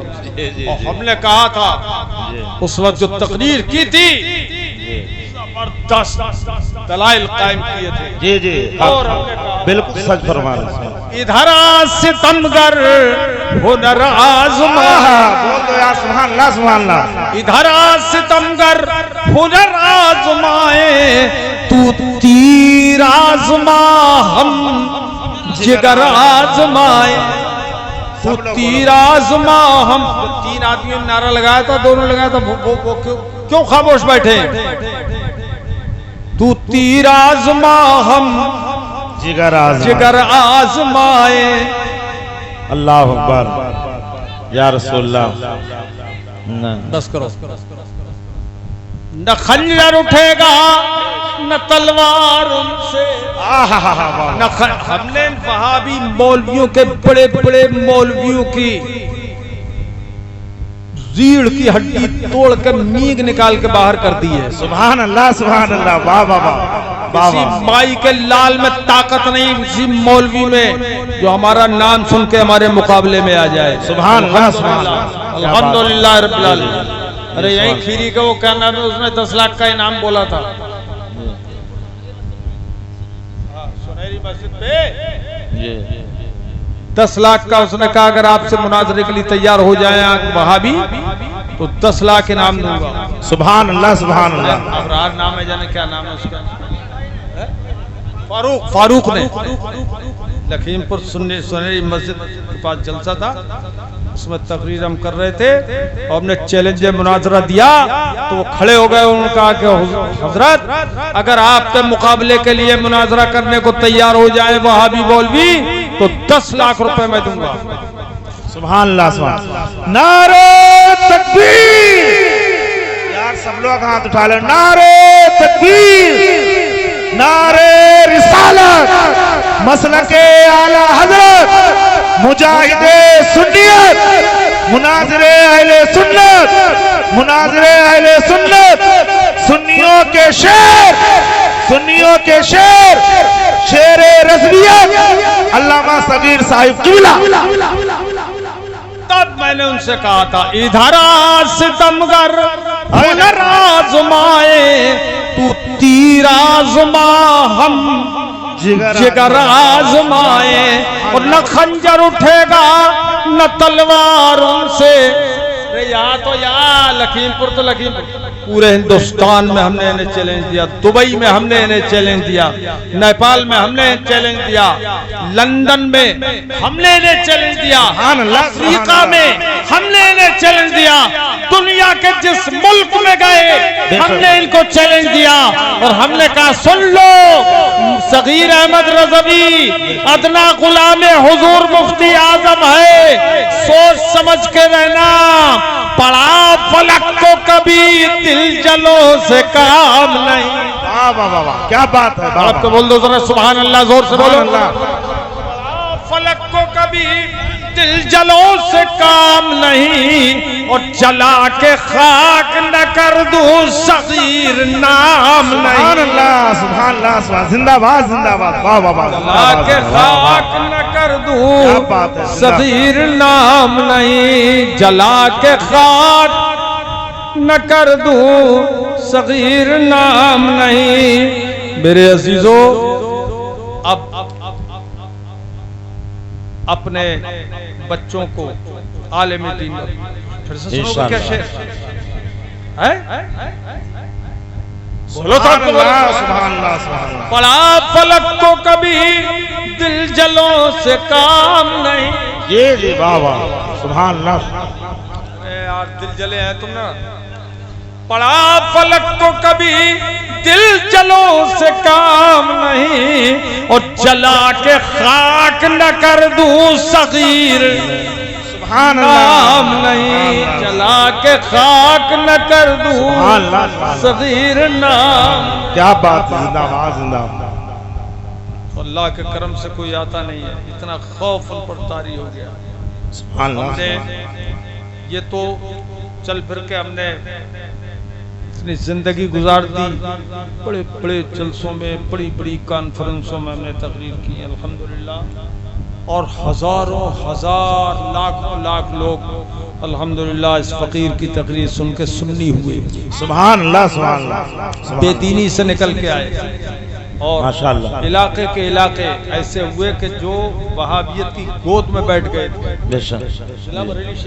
और हमने कहा था उस वक्त जो तकरीर की थी, जबरदस्त दलाइल कायम किए थे। जी जी। और हमने कहा बिल्कुल सच फरमा रहे। इधर सितमगर हुनर आजमा। बोल दो यार सुभान अल्लाह सुभान अल्लाह। इधर सितमगर हुनर आजमाए, तू तीर आजमा हम जिगर आजमाए। तू तीर आजमा हम। 3 आदमियों ने नारा लगाया था, दोनों लगाया था, वो क्यों खामोश बैठे? तू तीर आजमा हम जिगर आजमाए। अल्लाह अकबर या रसूलल्लाह। बस करो। न खंजर उठेगा न तलवार उनसे। हमने वहाबी मौलवियों के बड़े बड़े मौलवियों की रीढ़ की हड्डी तोड़ के मीग निकाल के बाहर कर दी है। सुभान अल्लाह, वाह वाह वाह। किसी माई के लाल में ताकत नहीं, किसी मौलवी में जो हमारा नाम सुन के हमारे मुकाबले में आ जाए। सुभान अल्लाह, अल्हम्दुलिल्लाह रब्बिल आलमीन। अरे यही खीरी का वो क्या नाम है, उसने 10 लाख का इनाम बोला था सुनहरी मस्जिद पे। 10 लाख का उसने कहा अगर आपसे मुनाजरे के लिए तैयार हो जाए वहाबी तो 10 लाख इनाम दूंगा। सुभान अल्लाह, सुभान अल्लाह। अबरार नाम है, जाने क्या नाम है उसका, फारूक ने लखीमपुर सुनहरी मस्जिद के पास जलसा था, उसमें तकरीर हम कर रहे थे और हमने चैलेंज मुनाजरा दिया तो वो खड़े हो गए। उन्होंने कहा कि हजरत अगर आपके मुकाबले के लिए मुनाजरा करने को तैयार हो जाए वहाबी मौलवी तो 10 लाख रुपए मैं दूंगा। सुभान अल्लाह, सुभान। नारे तकबीर, यार सब लोग हाथ उठा ले। नारे तकबीर, नारे रिसालत, मसलके आला हजरत, मुजाहिदे सुन्नियत, मुनाजिरे अहले सुन्नत, मुनाजिरे अहले सुन्नत, सुन्नियों के शेर, सुन्नियों के शेर, शेरे रज़वियत अल्लामा सगीर साहिब किबला। तब मैंने उनसे कहा था इधर आ सितमगर हुनर आज़माए, तू तीर आज़मा हम जिगर आज़माए, और न खंजर उठेगा न तलवार उनसे। यहाँ तो यहाँ लखीमपुर तो लखीमपुर, पूरे हिंदुस्तान में हमने इन्हें चैलेंज दिया, दुबई में हमने इन्हें चैलेंज दिया, नेपाल में हमने चैलेंज दिया, लंदन में हमने इन्हें चैलेंज दिया, अफ्रीका में हमने इन्हें चैलेंज दिया, दुनिया के जिस मुल्क में गए हमने इनको चैलेंज दिया और हमने कहा सुन लो, सगीर अहमद रज़वी अदना गुलाम हुजूर मुफ्ती आजम है, सोच समझ के रहना, पड़ा फलक को कभी दिल जलो से काम नहीं। वाह वाह वाह वाह, क्या बात है। आपको बोल दो जरा सुभान अल्लाह, जोर से बोलो। फलक को कभी दिल जलो से काम नहीं, और जला के खाक न कर दूं सगीर नाम नहीं। सुभान अल्लाह, सुभान अल्लाह, जिंदाबाद जिंदाबाद, वाह वाह वाह। जला के खाक न कर दूं सगीर नाम नहीं, जला के खाक न कर दूं सगीर नाम नहीं। मेरे अजीजों, अब अपने बच्चों को आलिम दीन फिर से सुनोगे क्या शेर है? बोलो तो सुभान अल्लाह। पड़ा फलक को कभी दिल जलों से काम नहीं। जी वाह वाह, सुभान अल्लाह। यार दिल जले हैं तुम ना। पड़ा फलक को कभी दिल जलों से काम नहीं, और जला के खाक न कर दूं सगीर नाम नहीं, जला के खाक न कर दूं सगीर नाम। क्या बात है, जिंदाबाद जिंदाबाद। अल्लाह के करम से कोई आता नहीं है, इतना खौफ उन पर तारी हो गया। हमने ये तो चल फिर के हमने इतनी जिंदगी गुजार दी, बड़े बड़े जलसों में, बड़ी बड़ी कॉन्फ्रेंसों में हमने तकरीर की अल्हम्दुलिल्लाह, और हजारों हजार लाखों लाख लोग अल्हम्दुलिल्लाह इस फकीर की तकरीर सुन के सुन्नी हुए। सुभान अल्लाह, सुभान अल्लाह। बेदीनी से निकल के आए और माशाअल्लाह इलाके के इलाके ऐसे हुए कि जो वहाबियत की गोद में बैठ गए थे।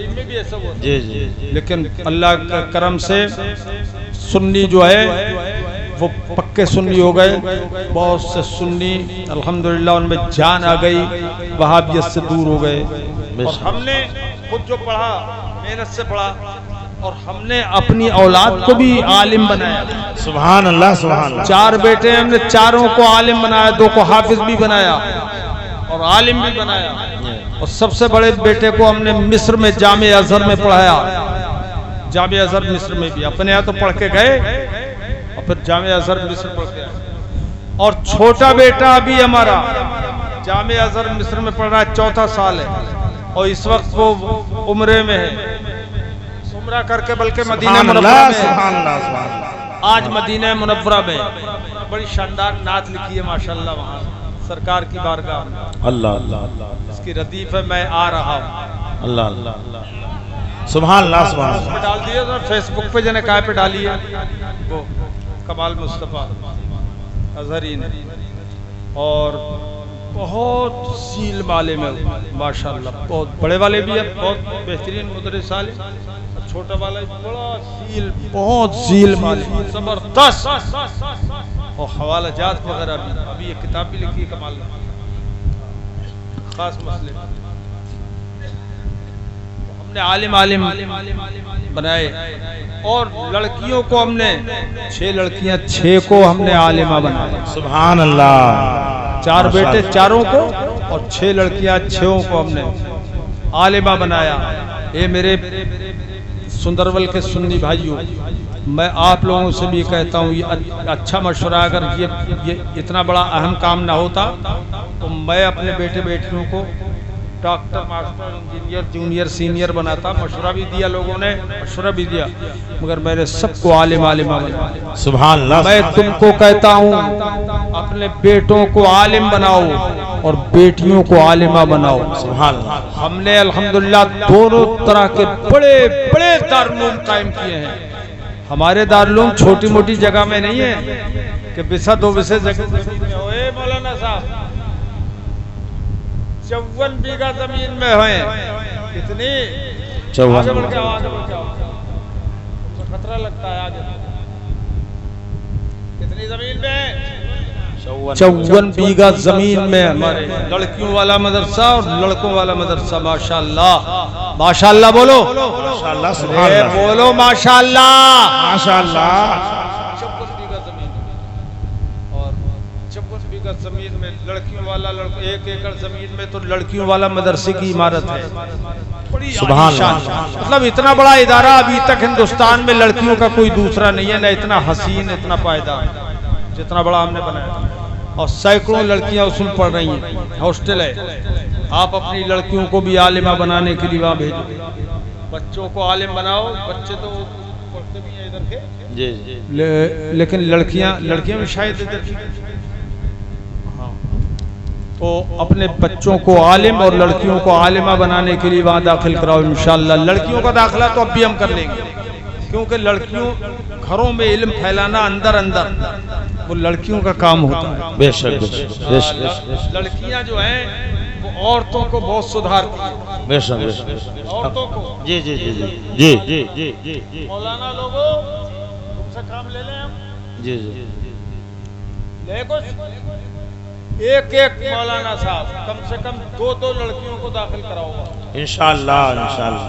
में भी ऐसा हुआ जी जी। लेकिन अल्लाह के करम से सुन्नी जो है वो पक्के सुन्नी हो गए। बहुत से सुन्नी अल्हम्दुलिल्लाह उनमें जान आ गई, वहाबियत से दूर हो गए। और हमने खुद जो पढ़ा, मेहनत से पढ़ा, और हमने अपनी औलाद को भी आलिम बनाया। सुभान अल्लाह, सुभान अल्लाह। 4 बेटे हमने, चारों को आलिम बनाया, 2 को हाफिज भी बनाया और आलिम भी बनाया। और सबसे बड़े बेटे को हमने मिस्र में जामे अजहर में पढ़ाया। जामे अजहर मिस्र में भी, अपने यहाँ तो पढ़ के गए और फिर जामे अजहर मिस्र पढ़ के आए। और छोटा बेटा अभी हमारा जामे अजहर मिस्र में पढ़ रहा है, 4था साल है, और इस वक्त वो उम्रे में है। उम्रा करके बल्कि मदीना सुभान मुनव्वरा अल्लाह, में सुभान अल्लाह, सुभान अल्लाह। आज मदीना मुनव्वरा में बड़ी शानदार नात लिखी है माशाल्लाह वहाँ सरकार की बारगाह में। अल्लाह अल्लाह अल्लाह इसकी रदीफ है मैं आ रहा हूँ। अल्लाह अल्लाह, सुभान अल्लाह, सुभान पे अल्लाह। डाल दिए तो फेसबुक पे जने काय पे डाली है वो कमाल मुस्तफ़ा अजहरी ने, और बहुत सील वाले में माशाल्लाह बहुत बड़े वाले भी है, बहुत बेहतरीन मुदरिस वाले, छोटा वाला भी बड़ा सील, बहुत सील वाले जबरदस्त, और हवाला जात वगैरह भी। अभी ये किताब भी लिखी है कमाल खास मसले। हमने आलिम आलिम बनाए, और लड़कियों को हमने 6 लड़कियां 6 को हमने आलिमा बनाया। सुभान अल्लाह, 4 बेटे 4 को और 6 लड़कियां 6 को हमने आलिमा बनाया। ये मेरे सुंदरवल के सुन्नी भाइयों, मैं आप लोगों से भी कहता हूँ ये अच्छा मशवरा, अगर ये इतना बड़ा अहम काम ना होता तो मैं अपने बेटे बेटियों को doctor, master, engineer, junior, senior बनाता। मशवरा भी दिया लोगों ने, मशवरा भी दिया, मगर मैंने सबको आलिम आलिमा बनाया। सुभान अल्लाह। मैं तुमको कहता हूँ अपने बेटों को आलिम बनाओ और बेटियों को आलिमा बनाओ। सुभान अल्लाह। हमने अल्हम्दुलिल्लाह दोनों तरह के बड़े बड़े दारुल कायम किए हैं। हमारे दारुल छोटी मोटी जगह में नहीं है कि बिसा 2 बिसे जगह में हो। ए मौलाना साहब 54 बीघा जमीन में है। कितनी? 54। आगे बढ़ के आओ, आगे बढ़ के आओ, तो खतरा लगता है आगे। कितनी जमीन में? 54 बीघा जमीन में हमारे लड़कियों वाला मदरसा और लड़कों वाला मदरसा। माशाल्लाह, माशाल्लाह बोलो, माशाल्लाह, सुभान अल्लाह, बोलो माशाल्लाह, माशाल्लाह। 54 बीघा जमीन, और 54 बीघा जमीन में लड़कियों वाला 1 एकड़ जमीन में तो लड़कियों वाला मदरसे की इमारत है। बड़ी सुभान आलीशान। अल्लाह। मतलब इतना बड़ा इदारा अभी तक हिंदुस्तान में लड़कियों का कोई दूसरा नहीं है, ना इतना हसीन, इतना पायदार जितना बड़ा हमने बनाया। और सैकड़ों लड़कियां उसूल पढ़ रही हैं, हॉस्टल है। आप अपनी लड़कियों को भी आलिमा बनाने के लिए वहाँ भेजो, बच्चों को आलिम बनाओ। बच्चे तो पढ़ते भी हैं इधर के, जी जी। लेकिन लड़कियां भी शायद इधर की। हाँ, तो अपने बच्चों को आलिम और लड़कियों को आलिमा बनाने के लिए वहाँ दाखिल कराओ इंशाअल्लाह। लड़कियों का दाखिला तो अब भी हम कर लेंगे, क्योंकि लड़कियों घरों में इल्म फैलाना अंदर अंदर वो लड़कियों का काम होता है। बेशक बेशक। लड़कियां जो हैं वो औरतों को बहुत सुधारती हैं। बेशक बेशक। औरतों को जी जी जी जी जी जी जी जी जी। मौलाना लोगों तुमसे काम ले लें हम, जी जी। ले कुछ एक मौलाना साहब कम से कम 2 लड़कियों को दाखिल कराओ इंशाअल्लाह, इंशाअल्लाह,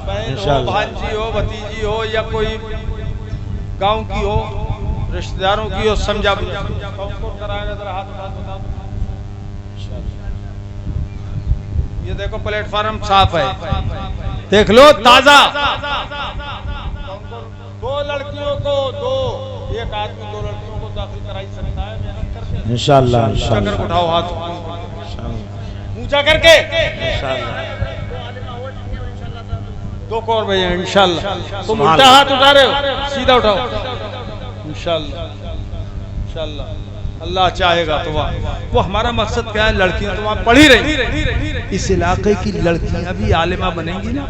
बहन हो, इंशाअल्लाह। भांजी हो, भतीजी हो, या कोई गांव की हो, रिश्तेदारों की हो, समझा कराएगा। जरा हाथ उठा दो। ये देखो प्लेटफार्म साफ है, देख लो ताजा। 2 लड़कियों को 1 आदमी 2 लड़कियों को दाखिल कराई सकता है मेहनत करके। इंशाअल्लाह, ऊंचा इंशाअल्लाह, कर उठाओ हाथ, ऊंचा करके। इंशाअल्लाह। 2 को और भैया इंशाअल्लाह। तुम उल्टा हाथ उठा रहे हो, सीधा उठाओ इंशाअल्लाह, इंशाअल्लाह। अल्लाह चाहेगा तो वो हमारा मकसद क्या है, लड़कियां तो वहाँ पढ़ी रही, इस इलाके की लड़कियां भी आलिमा बनेंगी ना,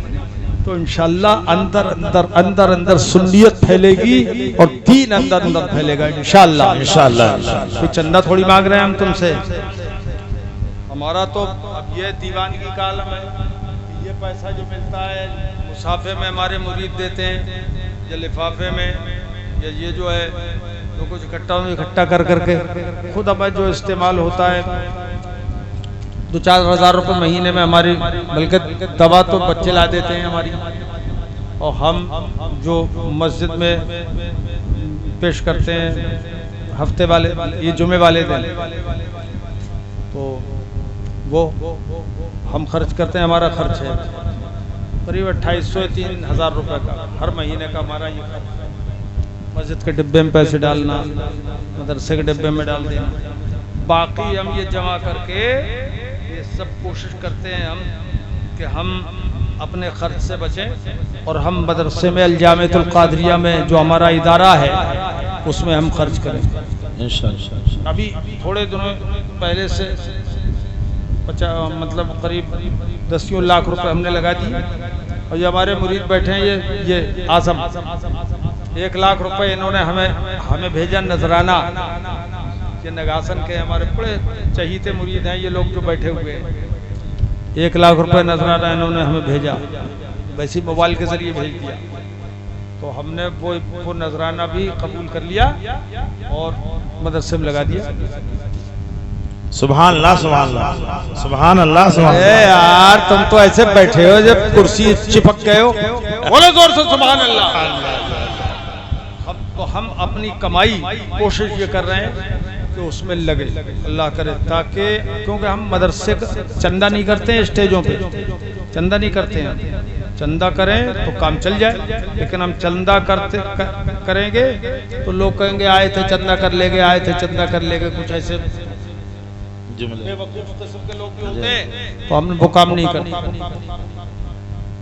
तो इंशाअल्लाह अंदर अंदर अंदर अंदर सुन्नियत फैलेगी और दीन अंदर अंदर फैलेगा इंशाअल्लाह, इंशाअल्लाह। कोई चंदा थोड़ी मांग रहे हैं हम तुमसे। हमारा तो अब ये दीवानगी का आलम है। ये पैसा जो मिलता है मुसाफे में हमारे मुरीद देते हैं, या लिफाफे में, या ये जो है तो कुछ इकट्ठा कर करके खुद अब जो इस्तेमाल होता है 2-4 हज़ार रुपये महीने में हमारी, बल्कि दवा तो बच्चे ला देते हैं हमारी, और हम जो मस्जिद में पेश करते हैं हफ्ते वाले, ये जुमे वाले दिन, तो वो हम खर्च करते हैं। हमारा खर्च है करीब 2800-3000 रुपये का हर महीने का हमारा ये खर्च है। मस्जिद के डिब्बे में पैसे डालना, मदरसे के डिब्बे में डाल देना, बाकी हम ये जमा करके ये सब कोशिश करते हैं हम कि हम अपने खर्च से बचें और हम मदरसे में अल-जामिअतुल कादरिया में जो हमारा इदारा है उसमें हम खर्च करें इंशाअल्लाह। अभी थोड़े दिनों पहले से मतलब करीब 10 लाख रुपए हमने लगा दिए और ये हमारे मुरीद बैठे हैं ये आजम 1 लाख रुपए इन्होंने हमें भेजा नजराना। ये नगासन के हमारे बड़े चहीते मुरीद हैं ये लोग जो बैठे हुए हैं। 1 लाख रुपए नजराना इन्होंने हमें भेजा, वैसे मोबाइल के जरिए भेज दिया। तो हमने वो नजराना भी कबूल कर लिया और मदरसे में लगा दिया। सुभान अल्लाह, सुभान अल्लाह, सुभान अल्लाह, सुभान अल्लाह। यार तुम तो ऐसे बैठे हो जब कुर्सी चिपक गए हो, बोलो जोर से सुभान अल्लाह। हम अपनी कमाई कोशिश ये कर रहे हैं कि उसमें लगे, अल्लाह करे, ताकि क्योंकि हम मदरसे का चंदा नहीं करते हैं, स्टेजों पे चंदा नहीं करते हैं। चंदा करें तो काम चल जाए, लेकिन हम चंदा करेंगे तो लोग कहेंगे आए थे चंदा कर ले गए, आए थे चंदा कर ले गए, कुछ ऐसे बेवकूफ किस्म के लोग भी होते हैं, तो हम वो काम नहीं करते।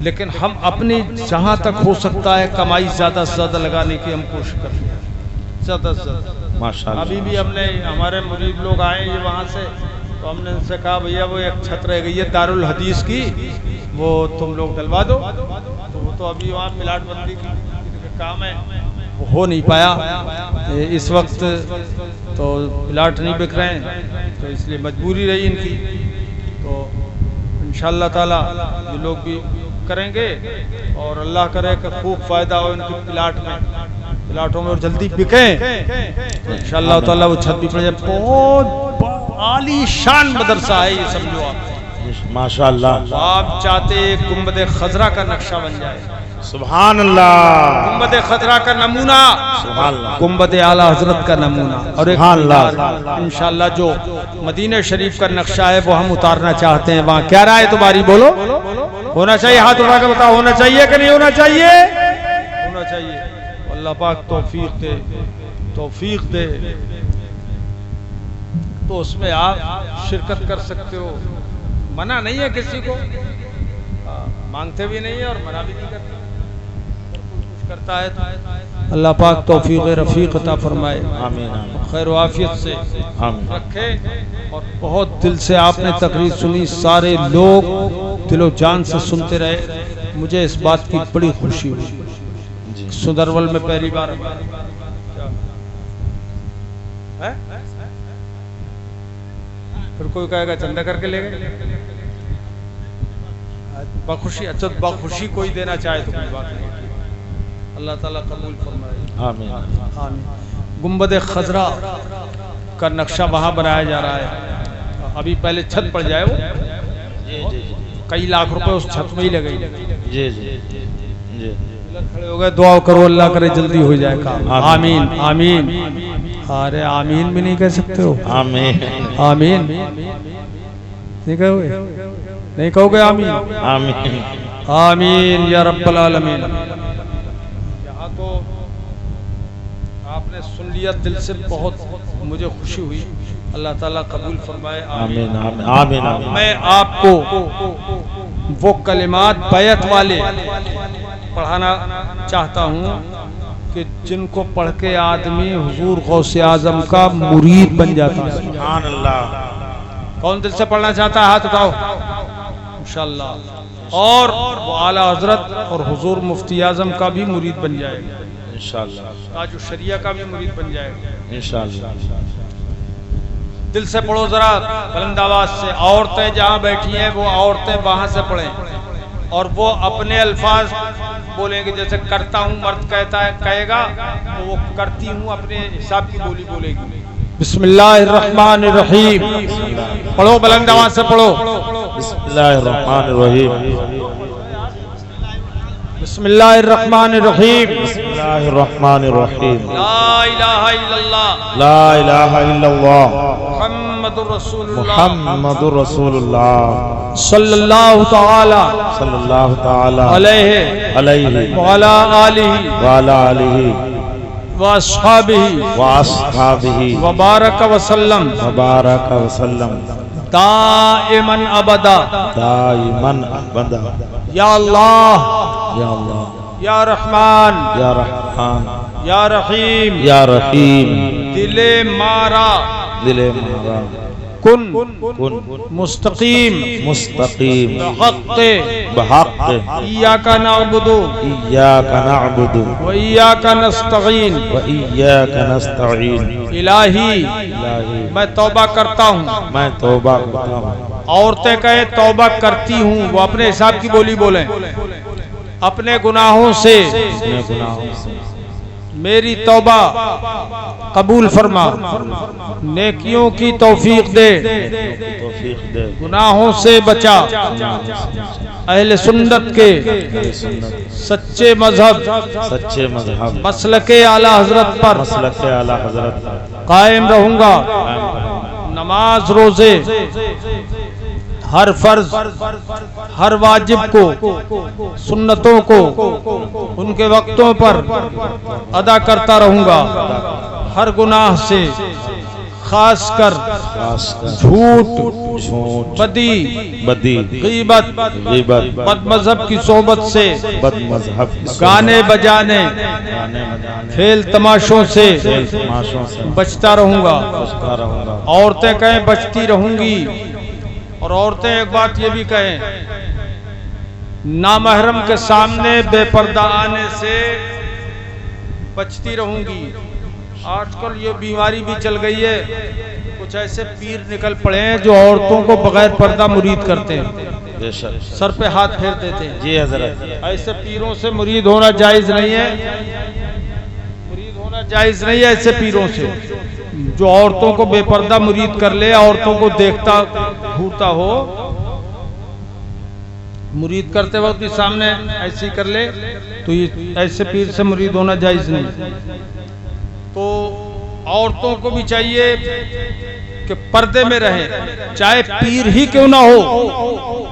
लेकिन हम अपनी जहां तक हो सकता है कमाई ज्यादा से ज्यादा लगाने की हम कोशिश करते हैं, ज्यादा से ज्यादा। माशाअल्लाह। अभी भी हमने हमारे मुरीद लोग आए ये वहां से, तो हमने उनसे कहा भैया वो एक छत रह गई है दारुल हदीस की, वो तुम लोग डलवा दो। तो वो तो अभी वहाँ प्लाट बंदी का काम है, वो हो नहीं पाया इस वक्त, तो प्लाट नहीं बिक रहे हैं, तो इसलिए मजबूरी रही इनकी। तो इंशाअल्लाह ताला ये लोग भी करेंगे और अल्लाह करे कि खूब फायदा हो इनके प्लाटों में और जल्दी बिकें इंशाअल्लाह ताला। वो छत भी पड़ जाए, बहुत आलीशान मदरसा है ये, समझो आप माशाअल्लाह। आप चाहते गुंबद खजरा का नक्शा बन जाए, सुभान अल्लाह। गुंबद खजरा का नमूना, गुंबद आला हजरत का नमूना, और इंशाअल्लाह जो मदीना शरीफ का नक्शा है वो हम उतारना चाहते हैं वहाँ। क्या राय तुम्हारी, बोलो? होना चाहिए? हाथ उठा कर बताओ, होना चाहिए कि नहीं होना चाहिए? होना चाहिए। अल्लाह पाक तौफीक दे तो उसमें आप शिरकत कर सकते हो, मना नहीं है किसी को, मांगते भी नहीं है और मना भी नहीं करते। कुछ करता है तो अल्लाह पाक तौफीक रफीक अता फरमाए, आमीन, खैर व आफियत से रखे। और बहुत दिल से आपने तकरीर सुनी, सारे लोग दिलो जान से सुनते रहे, मुझे इस बात की बड़ी खुशी हुई। सुंदरवल में पहली बार है? फिर कोई कहेगा चंदा करके ले गए, बखुशी। अच्छा बखुशी कोई देना चाहे तो कोई बात नहीं, अल्लाह ताला कबूल फरमाए, आमीन, आमीन। गुंबद खजरा का नक्शा वहाँ बनाया जा रहा है, अभी पहले छत पड़ जाए वो, कई लाख रुपए उस छत में ही लगे। जी जी जी, खड़े हो गए, दुआ करो अल्लाह करे जल्दी हो जाए काम, आमीन, आमीन। अरे आमीन भी नहीं कह सकते हो? आमीन, आमीन नहीं कहोगे? नहीं कहोगे आमीन? आमीन, आमीन या रब्बल आलमीन। यहाँ तो आपने सुन लिया, दिल से बहुत मुझे खुशी हुई, अल्लाह ताला कबूल फरमाए, आमीन, आमीन, आमीन। मैं आपको वो कलिमात बैत वाले पढ़ाना चाहता हूँ कि जिनको पढ़ के आदमी हुजूर गौसे आजम का मुरीद बन जाता है। सुभान अल्लाह। कौन दिल से पढ़ना चाहता है, हाथ उठाओ इंशाअल्लाह। और वो आला हजरत और हुजूर मुफ्ती आजम का भी मुरीद बन जाएगा इंशाअल्लाह, ताजु शरिया का भी मुरीद बन जाएगा इंशाअल्लाह। दिल से पढ़ो जरा बुलंद आवाज से। औरतें जहाँ बैठी हैं वो औरतें वहां से पढ़ें और वो अपने अल्फाज बोलेंगे, जैसे करता हूँ मर्द कहता है कहेगा तो वो करती हूँ अपने हिसाब की बोली बोलेगी। बिस्मिल्लाहिर्रहमानिर्रहीम पढ़ो, बुलंद आवाज से पढ़ो। बिस्मिल्लाहिर्रहमानिर्रहीम, बिस्मिल्लाहिर्रहमानिर्रहीम, बिस्मिल्लाहिर्रहमानिर्रहीम। ला इलाहा इल्लल्लाह, ला इलाहा इल्लल्लाह, मुहम्मदुर रसूलुल्लाह, मुहम्मदुर रसूलुल्लाह, सल्लल्लाहु ताला अलैहि व अला आलिहि व अस्हाबिही व व बारक वसल्लम। दाइमन अबदा दाइमन अबदा। या अल्लाह या अल्लाह या रहमान या रहमान या रहीम या रहीम। दिले मारा दिले मारा कुन कुन मुस्तकीम मुस्तकीम हक़ बहक़ इय्याका नअबुदु इय्याका नअबुदु व इय्याका नस्तईन व इय्याका नस्तईन। इलाही इलाही मैं तौबा करता हूँ। मैं तौबा करता हूँ। औरतें कहे तौबा करती हूँ, वो अपने हिसाब की बोली बोलें। अपने गुनाहों से अपने गुनाहों से मेरी तौबा कबूल फरमा, नेकियों की तौफीक दे, तौफीक दे, गुनाहों से बचा, अहले सुन्नत के सच्चे मजहब सच्चे मजहब मसलके आला हजरत पर मसलक आला हजरत पर कायम रहूंगा। नमाज रोजे हर फर्ज हर वाजिब को सुन्नतों को उनके वक्तों पर अदा करता रहूंगा। हर गुनाह से खासकर झूठ बदी बदी गीबत गीबत बदमज़हब की सोबत से बदमज़हब गाने बजाने खेल तमाशों से तमाशों से बचता रहूंगा। बचता रहूंगा। औरतें कहें बचती रहूंगी, और औरतें एक बात ये भी कहें नामहरम के सामने बेपर्दा आने से बचती रहूंगी। आजकल ये बीमारी भी चल गई है, कुछ ऐसे पीर निकल पड़े हैं जो औरतों को बगैर पर्दा मुरीद करते हैं, बेशक सर पे हाथ फेर देते हैं। जी हजरत। ऐसे पीरों से मुरीद होना जायज नहीं है, मुरीद होना जायज नहीं है ऐसे पीरों से जो औरतों को बेपर्दा मुरीद कर ले, औरतों को देखता घूरता हो, मुरीद करते वक्त भी सामने ऐसी कर ले, तो ये ऐसे पीर से मुरीद होना जायज नहीं। तो औरतों को भी चाहिए कि पर्दे में रहें, चाहे पीर ही क्यों ना हो,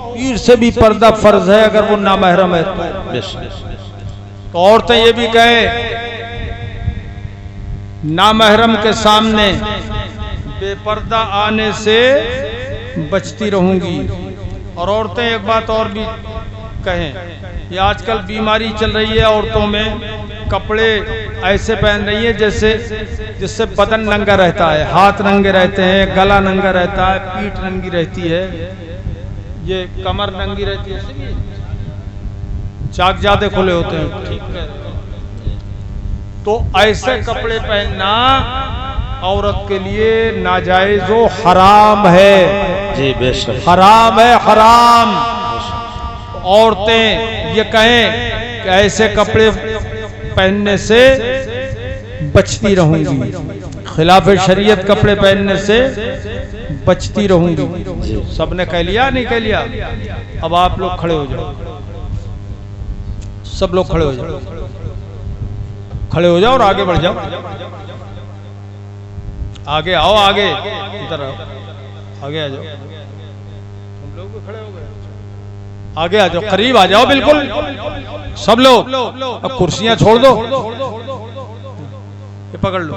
पीर से भी पर्दा फर्ज है अगर वो नामहरम है तो। औरतें ये भी कहे नामहरम के सामने बेपर्दा आने से बचती रहूंगी। और औरतें एक बात और भी कहें, ये आजकल बीमारी चल रही है औरतों में, कपड़े ऐसे पहन रही है जैसे जिससे बदन नंगा रहता है, हाथ नंगे रहते हैं, गला नंगा रहता है, पीठ नंगी रहती है, ये कमर नंगी रहती है, चाक ज्यादा खुले होते हैं। ठीक है, तो ऐसे कपड़े पहनना औरत के लिए नाजायज व हराम है। जी बेशक हराम है, हराम। औरतें ये कहें कि ऐसे कपड़े पहनने से बचती रहूंगी, खिलाफ शरीयत कपड़े पहनने से बचती रहूंगी। सबने कह लिया, नहीं कह लिया? अब आप लोग खड़े हो जाओ, सब लोग खड़े हो जाओ, खड़े हो जाओ और आगे बढ़ जाओ, आगे आओ, आगे इधर आओ, आगे आ जाओ, तुम लोग भी खड़े हो गए, आगे आ जाओ, करीब आ जाओ, बिल्कुल सब लोग। अब कुर्सियां छोड़ दो, ये पकड़ लो,